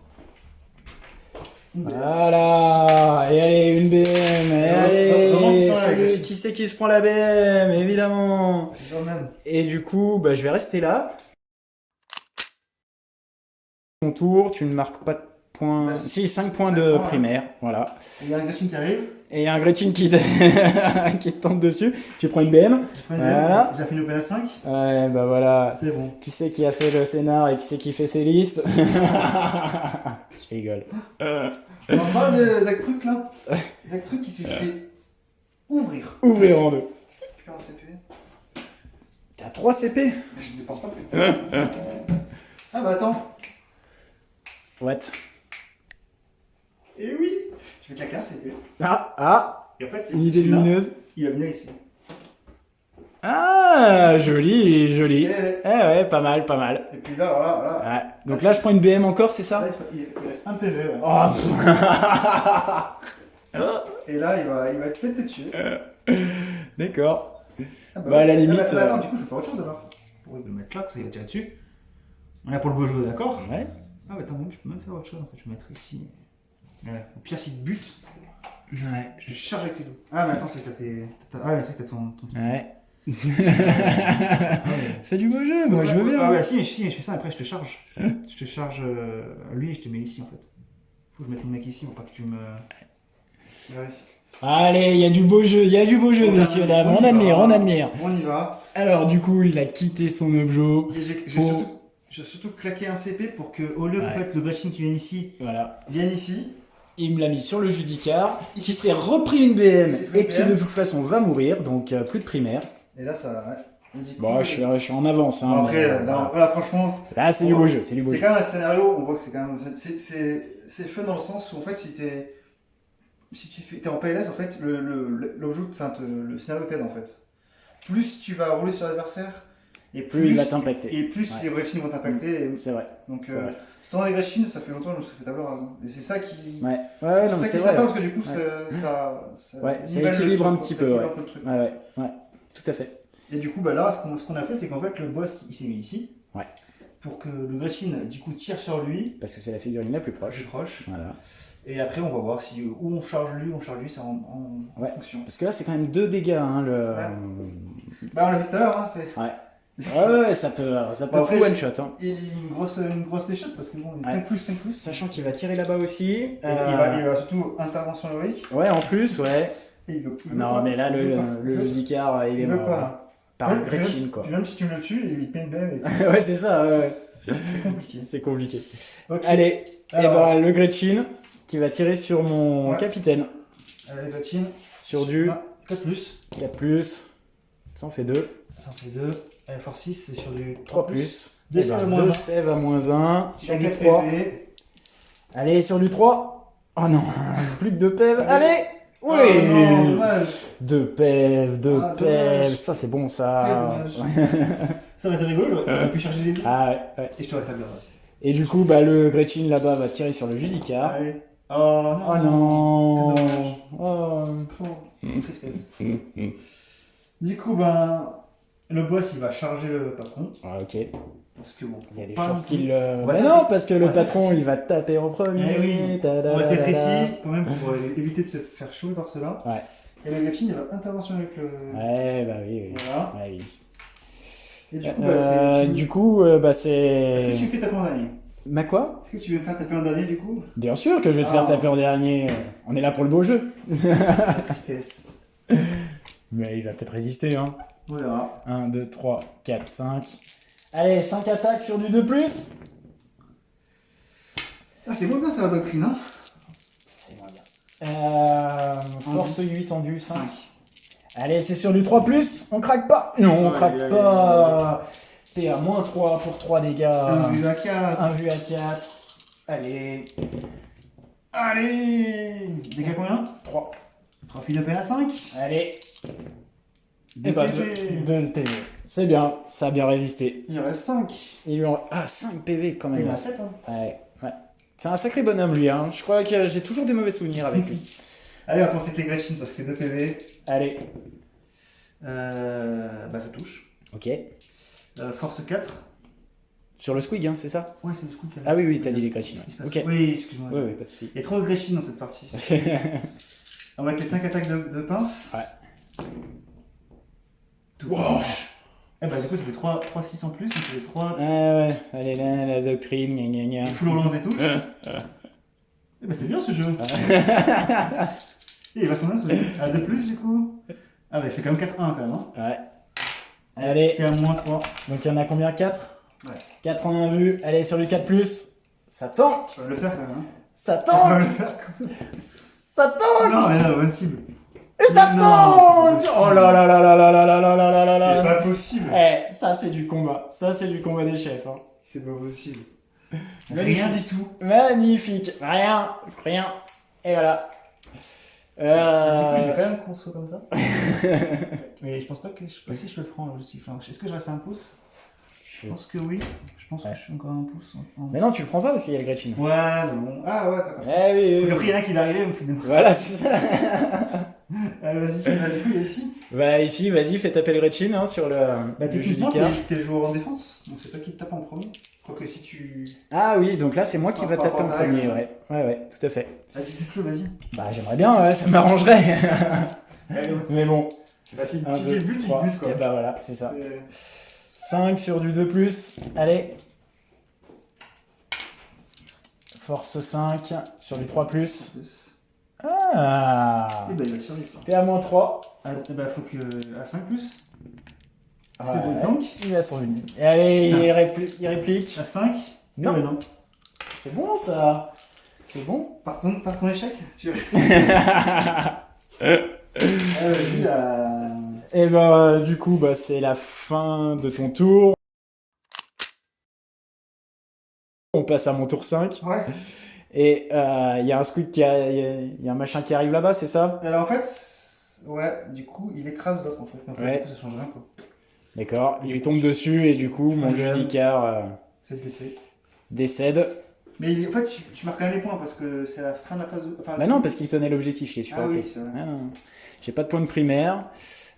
Voilà. Et allez, une BM. Et allez. Qui c'est qui se prend la BM? Évidemment. C'est sur le même. Et du coup, bah, je vais rester là. Ton tour, tu ne marques pas de points. Bah, Si, 5 points 5 de points, primaire. Voilà. Il y a un Gretchen qui arrive. Et il y a un Gretchen qui te tombe dessus. Tu prends une BM. Voilà. J'ai fini au PA5. Ouais, bah voilà. C'est bon. Qui c'est qui a fait le scénar et qui c'est qui fait ses listes? Je rigole. On en parle de Zach Truc là. Zach Truc qui s'est fait ouvrir. Ouvrir en deux. Tu perds un CP. T'as 3 CP? Je ne dépense pas plus. Ah bah attends. What? Eh oui. Je vais claquer un CP. Ah, Et en fait, une idée celui-là, lumineuse. il va venir ici. Ah, joli. Et, Ouais, pas mal. et puis là, voilà. Ouais. Donc là, je prends une BM encore, c'est ça? Là, il reste un PV. Ouais. Oh. Et là, il va peut-être te tuer. D'accord. Ah Bah, à la limite, attends, du coup, je vais faire autre chose alors. Pour le mettre là, parce qu'il va tirer dessus. On est là pour le beau jeu, d'accord? Ouais. Ah, bah attends, je peux même faire autre chose en fait. Je vais mettre ici. Ouais. Au pire, s'il te bute, Ouais. je charge avec tes dos. Ah, mais attends, c'est que ah, mais c'est que t'as ton. Ouais. Ah, ouais. Fais du beau jeu, moi je veux bien. Ah, bah si, je fais ça, après je te charge. Je te charge lui et je te mets ici en fait. Faut que je mette le mec ici pour pas que tu me. Ouais. Allez, il y a du beau jeu, messieurs, dames. On admire, on admire. On y va. Alors, du coup, il a quitté son objo. Et je vais surtout claquer un CP pour que, au lieu Ouais. en fait, le Gretchen qui vient ici, Voilà. vienne ici. Il me l'a mis sur le Judicar, qui s'est repris une BM et qui de toute façon va mourir, donc plus de primaire. Et là, ça. Ouais. Et du coup, Bon, je suis en avance. Hein, bon, après, mais, là, voilà. là, franchement, Là, c'est du beau jeu, c'est du beau c'est jeu. quand même un scénario, on voit que c'est quand même. C'est fun dans le sens où, en fait, si tu t'es en PLS, en fait, le scénario t'aide, en fait. Plus tu vas rouler sur l'adversaire, et Plus il va t'impacter. Et plus Ouais. les Gretchen vont t'impacter. C'est vrai. Donc, C'est vrai. sans les Gretchen, ça fait longtemps que je me suis fait table rase. Hein. Et c'est ça qui. Ouais, ouais, non, mais c'est c'est ça qui est vrai. sympa parce que du coup, Ouais. ça Ouais, ça nivelle le équilibre truc, un petit ça peu, équilibre ouais. un peu le truc. Ouais, tout à fait. Et du coup, bah là, ce qu'on a fait, c'est qu'en fait, le boss, il s'est mis ici. Ouais. Pour que le Gretchen, du coup, tire sur lui, Parce que c'est la figurine la plus plus proche. proche. Voilà. Et après, on va voir si où on charge lui, c'est en Ouais. fonction. Parce que là, c'est quand même 2 dégâts. Hein, le... Bah, on l'a vu tout à l'heure, hein, c'est. Ouais. Ouais, ça peut Bon, après, tout one shot. Hein. Il a une grosse déchette parce que bon, il est Ouais. 5+. Sachant qu'il va tirer là-bas aussi. Et il va surtout intervention héroïque. Ouais, en plus, ouais. Et il veut Non, pas, mais là, il veut pas. le Judicar, il est Il veut mort. pas. Par Ouais, Gretchen, quoi. Puis même si tu le tues, il paye une BM et Ouais, c'est ça, ouais. c'est compliqué. C'est compliqué. Ok. Allez, et Alors, ben le Gretchen qui va tirer sur mon Ouais. capitaine. allez, Gretchen. Sur du 4+. 4+, ça en fait 2. Ça en fait 2. Force 6, c'est sur du 3+. 2 Et ben, sèves à moins 2 1. sèves à moins 1. Sur Sur du 4 3. PV. Allez, sur du 3. Oh non, plus que 2 pèves. Allez, oui. Oh non, dommage. 2 pèves, 2 Ah, pèves. dommage. Ça, c'est bon, Ouais, ça. dommage. Ça aurait été rigolo, j'aurais pu charger les billes. Ah ouais. Et je t'aurais tablé. Et du coup, bah, le Gretchen là-bas va tirer sur le Judicar. Allez. Oh non. Oh non. Dommage. Oh. Oh, tristesse. Du coup, ben, le boss il va charger le patron. Ah, ok. Parce que bon, Il y a des pas chances non plus- qu'il... Ouais, Mais non, non, parce que le ouais, patron, c'est- il va taper en premier. Eh oui. Ta-da-da-da. On va se mettre ici, quand même, pour éviter de se faire chouer par cela. Ouais. Et le Gretchen il va intervention avec le. Ouais, bah oui, oui. Voilà. Ouais, oui. Et du coup, bah, c'est. Du coup, bah Est-ce que tu c'est... fais taper en dernier? Bah quoi? Est-ce que tu veux me faire taper en dernier du coup? Bien sûr que je vais te faire Ah. taper en dernier. On est là pour le beau jeu. La tristesse. Mais il va peut-être résister, hein. On verra. 1, 2, 3, 4, 5. Allez, 5 attaques sur du 2+. Ah, c'est moins bien ça la doctrine, hein? C'est moins bien. Force 8 en du 5. 5. Allez, c'est sur du 3+, on craque pas. Non, on Ouais, craque ouais, pas. T'es à moins 3 pour 3 dégâts. 1 vu à 4. 1 vu à 4. Allez, Allez! Dégâts combien? 3. 3 filles de PA 5. Allez. Deux Et bah, PV. 2 PV. C'est bien, ça a bien résisté. Il en reste 5. Il lui en... Ah, 5 PV quand Il même. en a 7, hein. Ouais, ouais. C'est un sacré bonhomme lui, hein. Je crois que j'ai toujours des mauvais souvenirs avec lui. Allez, on va commencer avec les Gretchen parce que 2 PV. Allez. Bah, ça touche. Ok. Force 4. Sur le squig, hein, c'est ça? Ouais, c'est du coup. Ah oui, oui, t'as dit les Gretchen. Il se passe- Ok. Oui, excuse-moi. Oui, oui, pas de soucis. Il y a trop de Gretchen dans cette partie. On va avec les 5 attaques de pince. Ouais. Tout Wow. touche. Eh bah, du coup, ça fait 3-6 en plus. Donc, ça fait 3. Ah ouais, allez là, la doctrine, gna gna gna. Il fout relance des touches. Eh bah, c'est bien ce jeu. Et il va combien ce jeu? Ah, de plus du coup? Ah, bah, il fait quand même 4-1 quand même. Hein. Ouais. Allez. Et à moins 3. Donc il y en a combien? 4? Ouais. 4 en un vu. Allez, sur du 4+. Ça tank. Tu vas le faire quand même. Hein. Ça Tu vas tank. le faire. Ça tank. Non, mais là, bonne cible. Et ça Non, tank. c'est pas Oh là là là là là là là là là là là C'est là. pas possible. Eh, ça c'est du combat. Ça c'est du combat des chefs. Hein. C'est pas possible. Magnifique. Rien du tout. Magnifique. Rien. Rien. Et voilà. Du coup, j'ai quand même conso comme ça. Mais je pense pas que. Je sais pas si je le prends le sifflet. Est-ce que je reste à un pouce? Je pense que oui. Je pense Ouais. que je suis encore à un pouce. Mais non, tu le prends pas parce qu'il y a le Gretchen. Ouais, mais bon. Ah ouais, d'accord. Eh oui, oui, Donc oui. après, il y en a un qui va arriver, il me fait des. Voilà, c'est ça. Allez, vas-y. Bah, du coup, il est ici. Bah ici, vas-y, fais taper le Gretchen hein, sur le, Bah, le techniquement, Judicar. t'es le joueur en défense. Donc c'est toi qui te tape en premier. Quoique si tu. Ah oui, donc là c'est moi qui Par va taper en rapport à la premier, règle. ouais. Ouais, ouais, tout à fait. Vas-y, fais-le, vas-y. Bah j'aimerais bien, ouais, ça m'arrangerait. Allez, ouais. Mais bon. Bah, si 1, tu dis 2, le but, il 3. bute quoi. Et bah voilà, c'est ça. C'est- 5 sur du 2+. Allez. Force 5 sur du 3+. Ah, Ah. Et bah il va survivre. PA-3. Ah, bah faut que. À 5 plus. Ouais. C'est bon, il tank. Il va survivre. Et allez, il réplique. À 5. Non. Ouais, non. C'est bon ça. C'est bon. Par ton échec tu vas. Lui, là. Et ben du coup, bah, c'est la fin de ton tour. On passe à mon tour 5. Ouais. Et il y a un squid il y a un machin qui arrive là-bas, c'est ça? Alors en fait, ouais, du coup, il écrase l'autre en fait. Mais en fait, Ouais. du coup, ça change rien quoi. D'accord. Il lui tombe dessus et du coup, mon Ouais. Judicar C'est le décès. décède. Mais en fait, tu marques quand même les points parce que c'est la fin de la phase. Enfin, Bah non, parce qu'il tenait l'objectif, il est super Ah OP. oui, c'est vrai. Ah non. J'ai pas de points de primaire.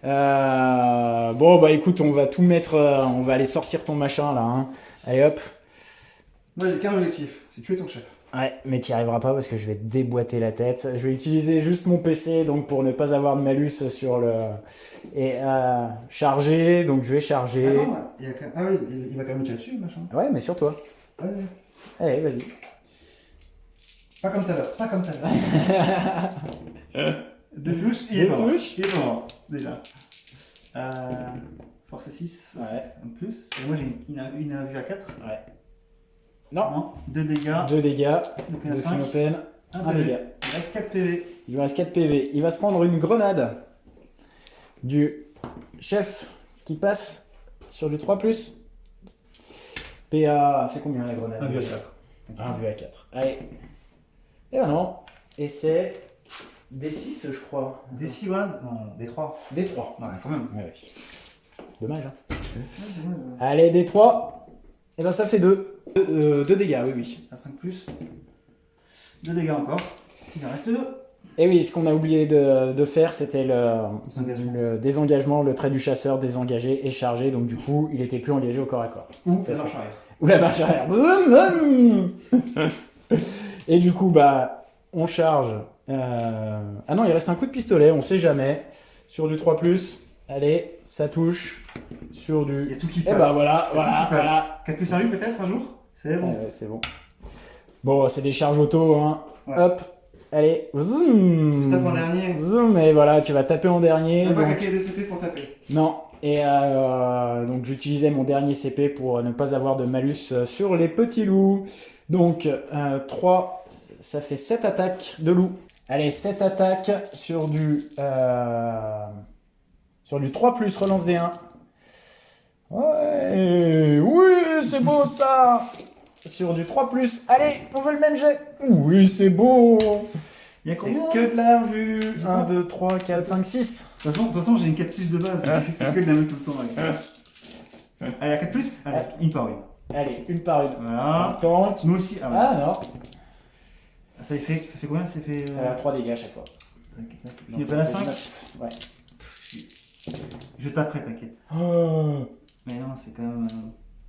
Bon, bah écoute, on va tout mettre. On va aller sortir ton machin là. Hein. Allez hop. Moi, j'ai qu'un objectif, c'est tuer ton chef. Ouais, mais t'y arriveras pas parce que je vais te déboîter la tête. Je vais utiliser juste mon PC donc pour ne pas avoir de malus sur le. Et charger, donc je vais charger. Attends, il y a quand même... Ah oui, il va quand même me tirer dessus, machin. Ouais, mais sur toi. Ouais, ouais. Allez, vas-y. Pas comme tout à l'heure, pas comme tout à l'heure. Deux touches, il est Deux mort. touches. Il est mort, déjà. Force 6, Ouais. en plus. Et moi, j'ai une vue à 4. Ouais. Non. Non, 2 dégâts. 2 dégâts. Donc il y en a De 5. Open. 1 Un PV. dégât. Il reste 4 PV. Il lui reste 4 PV. Il va se prendre une grenade du chef qui passe sur du 3+. PA, c'est combien la grenade? 1 vue à 4. 1 vue à 4. Allez. Et ben non. Et c'est D6, je crois. Des 6 one? Non, des 3. D3. Ouais, quand même. Ouais, ouais. Dommage, hein. Ouais, c'est vrai, ouais. Allez, D3. Et ben ça fait 2. 2 dégâts, oui, oui. À 5 plus. 2 dégâts encore. Il en reste 2. Et oui, ce qu'on a oublié de faire, c'était Désengagement. le désengagement, le trait du chasseur désengagé et chargé. Donc du coup, il était plus engagé au corps à corps. Ou la marche arrière. Ou la marche arrière. Boum, boum. Et du coup, bah, on charge. Ah non, il reste un coup de pistolet, on sait jamais. Sur du 3+. Allez, ça touche. Sur Il y du... a tout qui Et passe. bah voilà, Il y a tout voilà, qui passe. voilà. 4 plus 1 vue peut-être un jour? C'est bon. Ouais, c'est bon. Bon, c'est des charges auto, hein. Ouais. Hop, allez. Je Zoom. tape en dernier. Zoom, et voilà, tu vas taper en dernier. T'as pas donc- claqué 2 CP pour taper. Non. Et donc j'utilisais mon dernier CP pour ne pas avoir de malus sur les petits loups. Donc 3, ça fait 7 attaques de loup. Allez, 7 attaques sur du 3+, relance D1. Ouais, oui, c'est beau ça. Sur du 3+, allez, on veut le même jet. Oui, c'est beau. Il y a C'est combien que de la vue. Je sais 1, pas. 2, 3, 4, 5, 6. De toute façon, j'ai une 4 plus de base. C'est que de la mettre tout le temps. Avec. Allez, à 4 plus. Allez, une par une. Allez, une par une. Voilà. Tank. Nous aussi. Ah, ouais. Ah non. Ça fait combien? Ça fait. 3 dégâts à chaque fois. Tac, tac. Donc, Il ça est pas à fait 5. 9. Ouais. Je taperai, t'inquiète. Oh. Mais non, c'est quand même.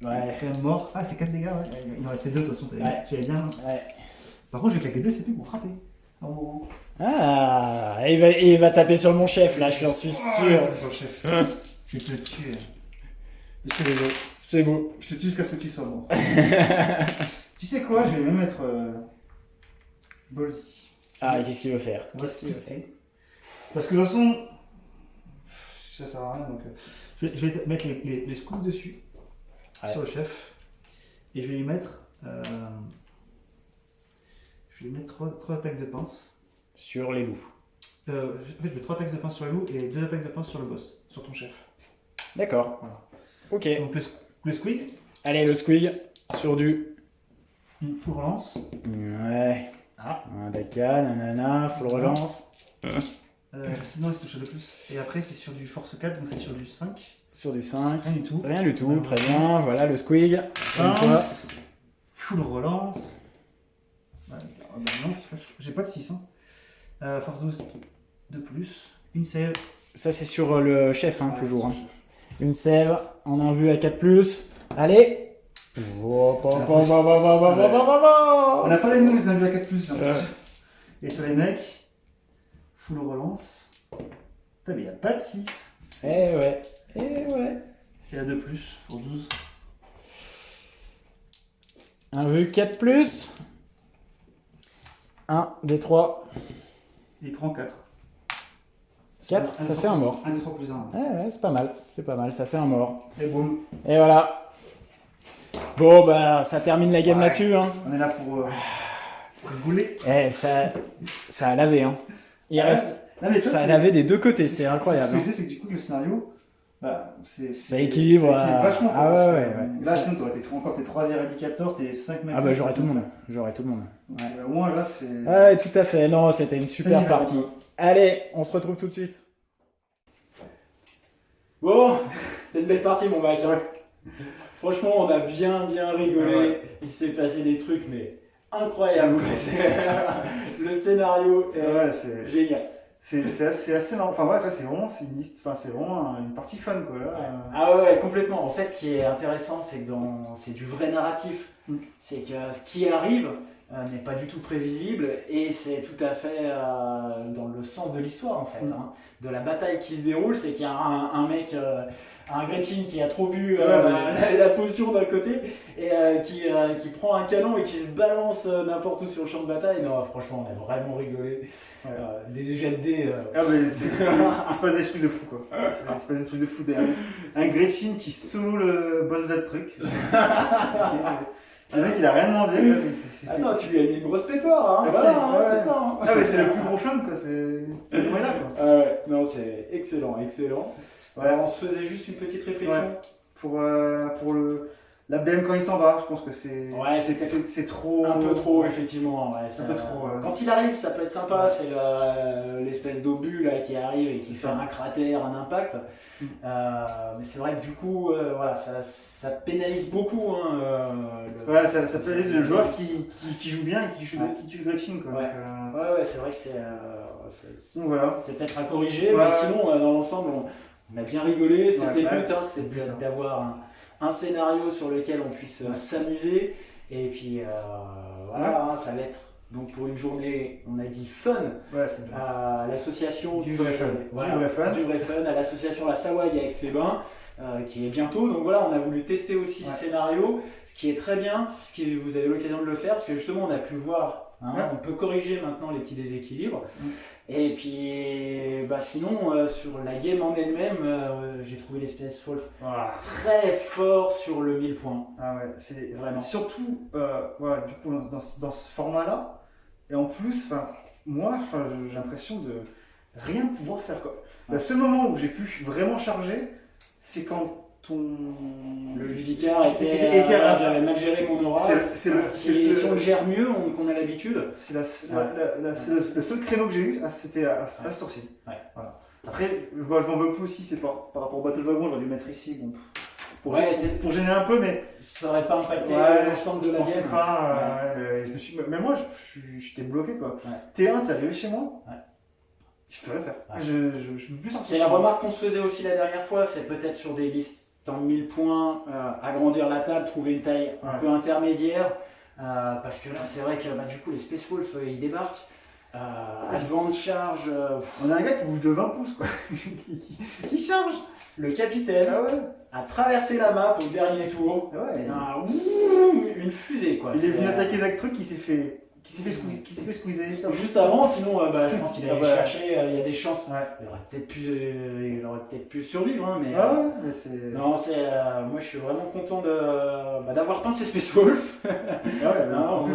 Ouais. Quand même mort. Ah, c'est 4 dégâts, ouais. Il en restait 2 de toute façon. Ouais. J'avais bien. Ouais. Par contre, j'ai claqué 2 CP pour frapper. En mourant. Ah, il va taper sur mon chef là, je suis sûr. Sur le chef. Je vais te tuer. Je te jure. C'est beau. Je te tue jusqu'à ce que tu sois mort. Tu sais quoi? Je vais même mettre. Ballsy. Ah, qu'est-ce qu'il veut faire? On va splitter. Parce que de toute façon, ça sert à rien. Donc, je vais mettre les scoops dessus, Ouais. sur le chef. Et je vais lui mettre. Je vais lui mettre 3 attaques de pince. Sur les loups. En fait, je mets 3 attaques de pince sur le loup et 2 attaques de pince sur le boss, sur ton chef. D'accord. Voilà. Ok. Donc le squig, Allez, le squig sur du. une full relance. Ouais. Ah. Un dégât, nanana, full relance. Sinon, il se touche à 2 plus. Et après, c'est sur du force 4, donc c'est sur du 5. Sur du 5. Rien du tout. Rien du tout, Ouais. très bien. Voilà le squig. Une fois. Pince, full relance. Ouais, bah non, j'ai pas de 6. Hein. Force 12 de plus. Une save. Ça, c'est sur le chef, hein, Ouais, toujours. Hein. c'est- Une sève, en un vue à 4+. Allez. On a pas les mêmes les invus à 4 plus. Et sur les mecs, full relance. Putain, mais il n'y a pas de 6. Eh ouais. Eh ouais. Et à 2 plus pour 12. Un vue 4+. 1, D3. Il prend 4. 4, ça fait un mort. 1 des 3 plus 1. Ouais, c'est pas mal, ça fait un mort. Et boum. Et voilà. Bon, bah, ça termine la game Ouais. là-dessus. Hein. On est là pour rigoler. Ça a lavé. Hein. Il reste. Non, mais Ça a lavé des deux côtés, c'est incroyable. Ce que je dis, c'est que du coup, le scénario, bah, Ça équilibre. vachement. Ah quoi, ouais. Là, sinon, t'aurais encore tes 3 éradicateurs, tes 5 mecs. Ah bah, j'aurais tout le monde. Au moins, là, c'est. Ouais, tout à fait. Non, c'était une super C'est partie. nickel. Allez, on se retrouve tout de suite. Bon, c'était une belle partie, mon mec. Ouais. Franchement, on a bien rigolé. Ouais. Il s'est passé des trucs, mais incroyables. quoi. Le scénario est Ouais, c'est. génial. C'est assez marrant. Enfin, ouais, c'est vraiment, c'est une liste. Enfin, c'est vraiment une partie fun, quoi. Là. Ah ouais, complètement. En fait, ce qui est intéressant, c'est que c'est du vrai narratif. C'est que ce qui arrive n'est pas du tout prévisible et c'est tout à fait dans le sens de l'histoire, en fait. Hein. De la bataille qui se déroule, c'est qu'il y a un mec, un Gretchen qui a trop bu la potion d'un côté et qui prend un canon et qui se balance n'importe où sur le champ de bataille. Non, franchement, on a vraiment rigolé. Ouais. Des jets de dés. Ah, mais il se passe des trucs de fou, quoi. Il se passe des trucs de fou derrière. Un Gretchen qui solo le boss that truc. Le mec, il a rien demandé. Quoi. Attends, tu lui as mis une grosse pétoire, hein. Ah, Voilà, ouais. c'est ça. Hein. Ah, mais c'est le plus gros flingue, quoi. C'est. Voilà, quoi. Ah ouais, non, c'est excellent. Ouais. On se faisait juste une petite réflexion. Ouais. Pour la BM quand il s'en va, je pense que c'est. Ouais, c'est trop. Un peu trop, effectivement. Ouais, Un peu trop. Quand il arrive, ça peut être sympa. C'est l'espèce d'obus là, qui arrive et qui fait un cratère, un impact. Mais c'est vrai que du coup, voilà, ça pénalise beaucoup. Hein, Ouais, ça pénalise le joueur qui joue bien et qui tue Gretchen, quoi. Ouais. Donc, Ouais, c'est vrai que donc voilà. c'est peut-être à corriger, Ouais. mais sinon, dans l'ensemble, on a bien rigolé. C'était Ouais, le but, hein, c'est le but, hein. d'avoir un scénario sur lequel on puisse s'amuser. Et puis, voilà, hein, ça va être. Donc pour une journée, on a dit fun, Ouais, c'est bien. à l'association Du vrai fun. voilà, Du vrai fun. à l'association La Sawag à Aix-les-Bains, qui est bientôt. Donc voilà, on a voulu tester aussi ce scénario, ce qui est très bien, vous avez l'occasion de le faire, parce que justement on a pu voir, hein, on peut corriger maintenant les petits déséquilibres. Et puis sinon, sur la game en elle-même, j'ai trouvé l'espèce Wolf très fort sur le 1000 points. Ah ouais, c'est Vraiment. surtout, du coup, dans ce format-là, et en plus, moi, j'ai l'impression de rien pouvoir faire, quoi. Le seul moment où j'ai pu vraiment charger, c'est quand le judicaire j'avais mal géré mon aura. Si on le gère mieux, qu'on a l'habitude. C'est le seul créneau que j'ai eu, c'était à ce tour-ci. Ouais. Voilà. Après, je m'en veux plus aussi, c'est par rapport au Battle Wagon, j'aurais dû le mettre ici. Bon, pour gêner un peu, mais ça aurait pas impacté l'ensemble de la game. Pas, mais moi, j'étais bloqué, quoi. Ouais. T1, t'es arrivé chez moi. Ouais. Je peux rien faire. Ouais. Je peux plus sortir. C'est la remarque qu'on se faisait aussi la dernière fois, c'est peut-être sur des listes dans 1000 points, agrandir la table, trouver une taille un peu intermédiaire, parce que là c'est vrai que du coup les Space Wolf ils débarquent, advance charge. On a un gars qui bouge de 20 pouces, quoi. qui charge. Le capitaine a traversé la map au dernier tour. Une fusée, quoi. Il est venu attaquer Zach Truc qui s'est fait squeezer. Juste avant, sinon je pense qu'il allait chercher, il y a des chances. Ouais. Il aurait peut-être pu survivre, hein, mais. Mais c'est. Non, moi je suis vraiment content d'avoir peint ces Space Wolf.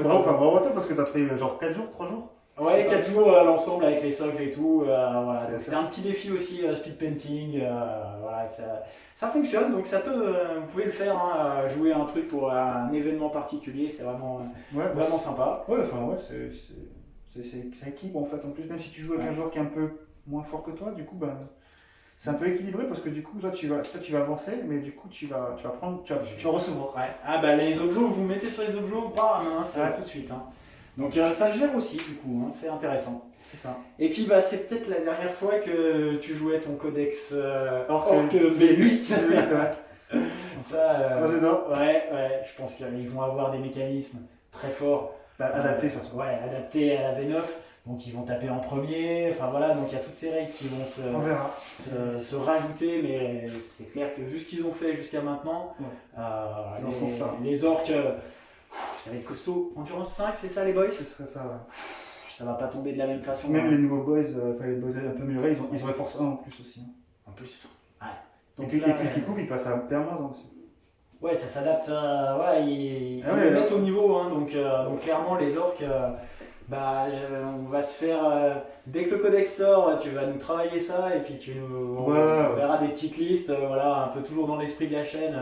Bravo à toi parce que t'as fait genre 4 jours, 3 jours. Ouais, 4 jours l'ensemble avec les socles et tout. Voilà. C'était un petit défi aussi, speed painting. Voilà, ça fonctionne, donc ça peut, vous pouvez le faire, hein, jouer un truc pour un événement particulier, c'est vraiment, vraiment sympa. C'est équilibre en fait. En plus, même si tu joues avec un joueur qui est un peu moins fort que toi, du coup, c'est un peu équilibré parce que du coup, toi tu vas avancer, mais du coup, tu vas recevoir. Ouais. Les objets, vous mettez sur les objets, bam, c'est tout de suite. Hein. Donc ça se gère aussi, du coup, hein, c'est intéressant. C'est ça. Et puis c'est peut-être la dernière fois que tu jouais ton codex Orc V8. Ça, je pense qu'ils vont avoir des mécanismes très forts. Adaptés surtout. Ouais, adaptés à la V9. Donc ils vont taper en premier. Enfin voilà, donc il y a toutes ces règles qui vont se rajouter. Mais c'est clair que vu ce qu'ils ont fait jusqu'à maintenant, les orques, ça va être costaud. Endurance 5, c'est ça les boys? Ce serait ça, ouais. ça va pas tomber de la même façon. Même hein. les nouveaux boys, enfin les boys un peu améliorés, ils ont Force 1 en plus aussi. Hein. En plus. Ouais. Et Donc puis, là, et puis le Kickoup, il passe à PR-1 aussi. ouais, ça s'adapte. Voilà, ils Ah ouais, le là. mettent au niveau. Hein, donc clairement, les orques, on va se faire. Dès que le codex sort, tu vas nous travailler ça et puis on verra des petites listes, voilà, un peu toujours dans l'esprit de la chaîne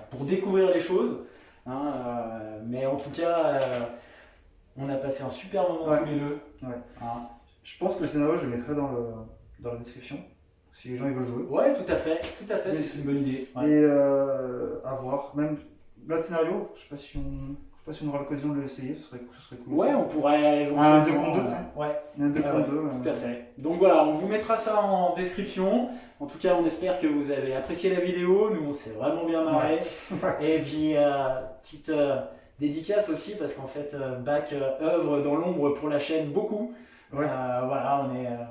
pour découvrir les choses. Hein, mais en tout cas, on a passé un super moment tous les deux. Ouais. Hein. Je pense que le scénario, je le mettrai dans la description, si les gens ils veulent jouer. Ouais, tout à fait, c'est une bonne idée. Ouais. Et à voir, même là, le scénario, je sais pas si on aura l'occasion de l'essayer, ce serait cool. Ouais, on pourrait Un 2 contre 2, tu sais. Ouais. Un 2 contre 2. Tout à fait. Donc voilà, on vous mettra ça en description. En tout cas, on espère que vous avez apprécié la vidéo. Nous, on s'est vraiment bien marré. Et puis, petite dédicace aussi, parce qu'en fait, Bac œuvre dans l'ombre pour la chaîne beaucoup. Ouais. Voilà,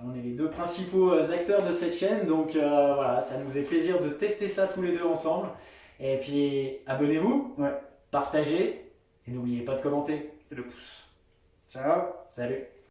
on est les deux principaux acteurs de cette chaîne. Donc voilà, ça nous fait plaisir de tester ça tous les deux ensemble. Et puis, abonnez-vous, partagez, et n'oubliez pas de commenter. Et le pouce. Ciao. Salut.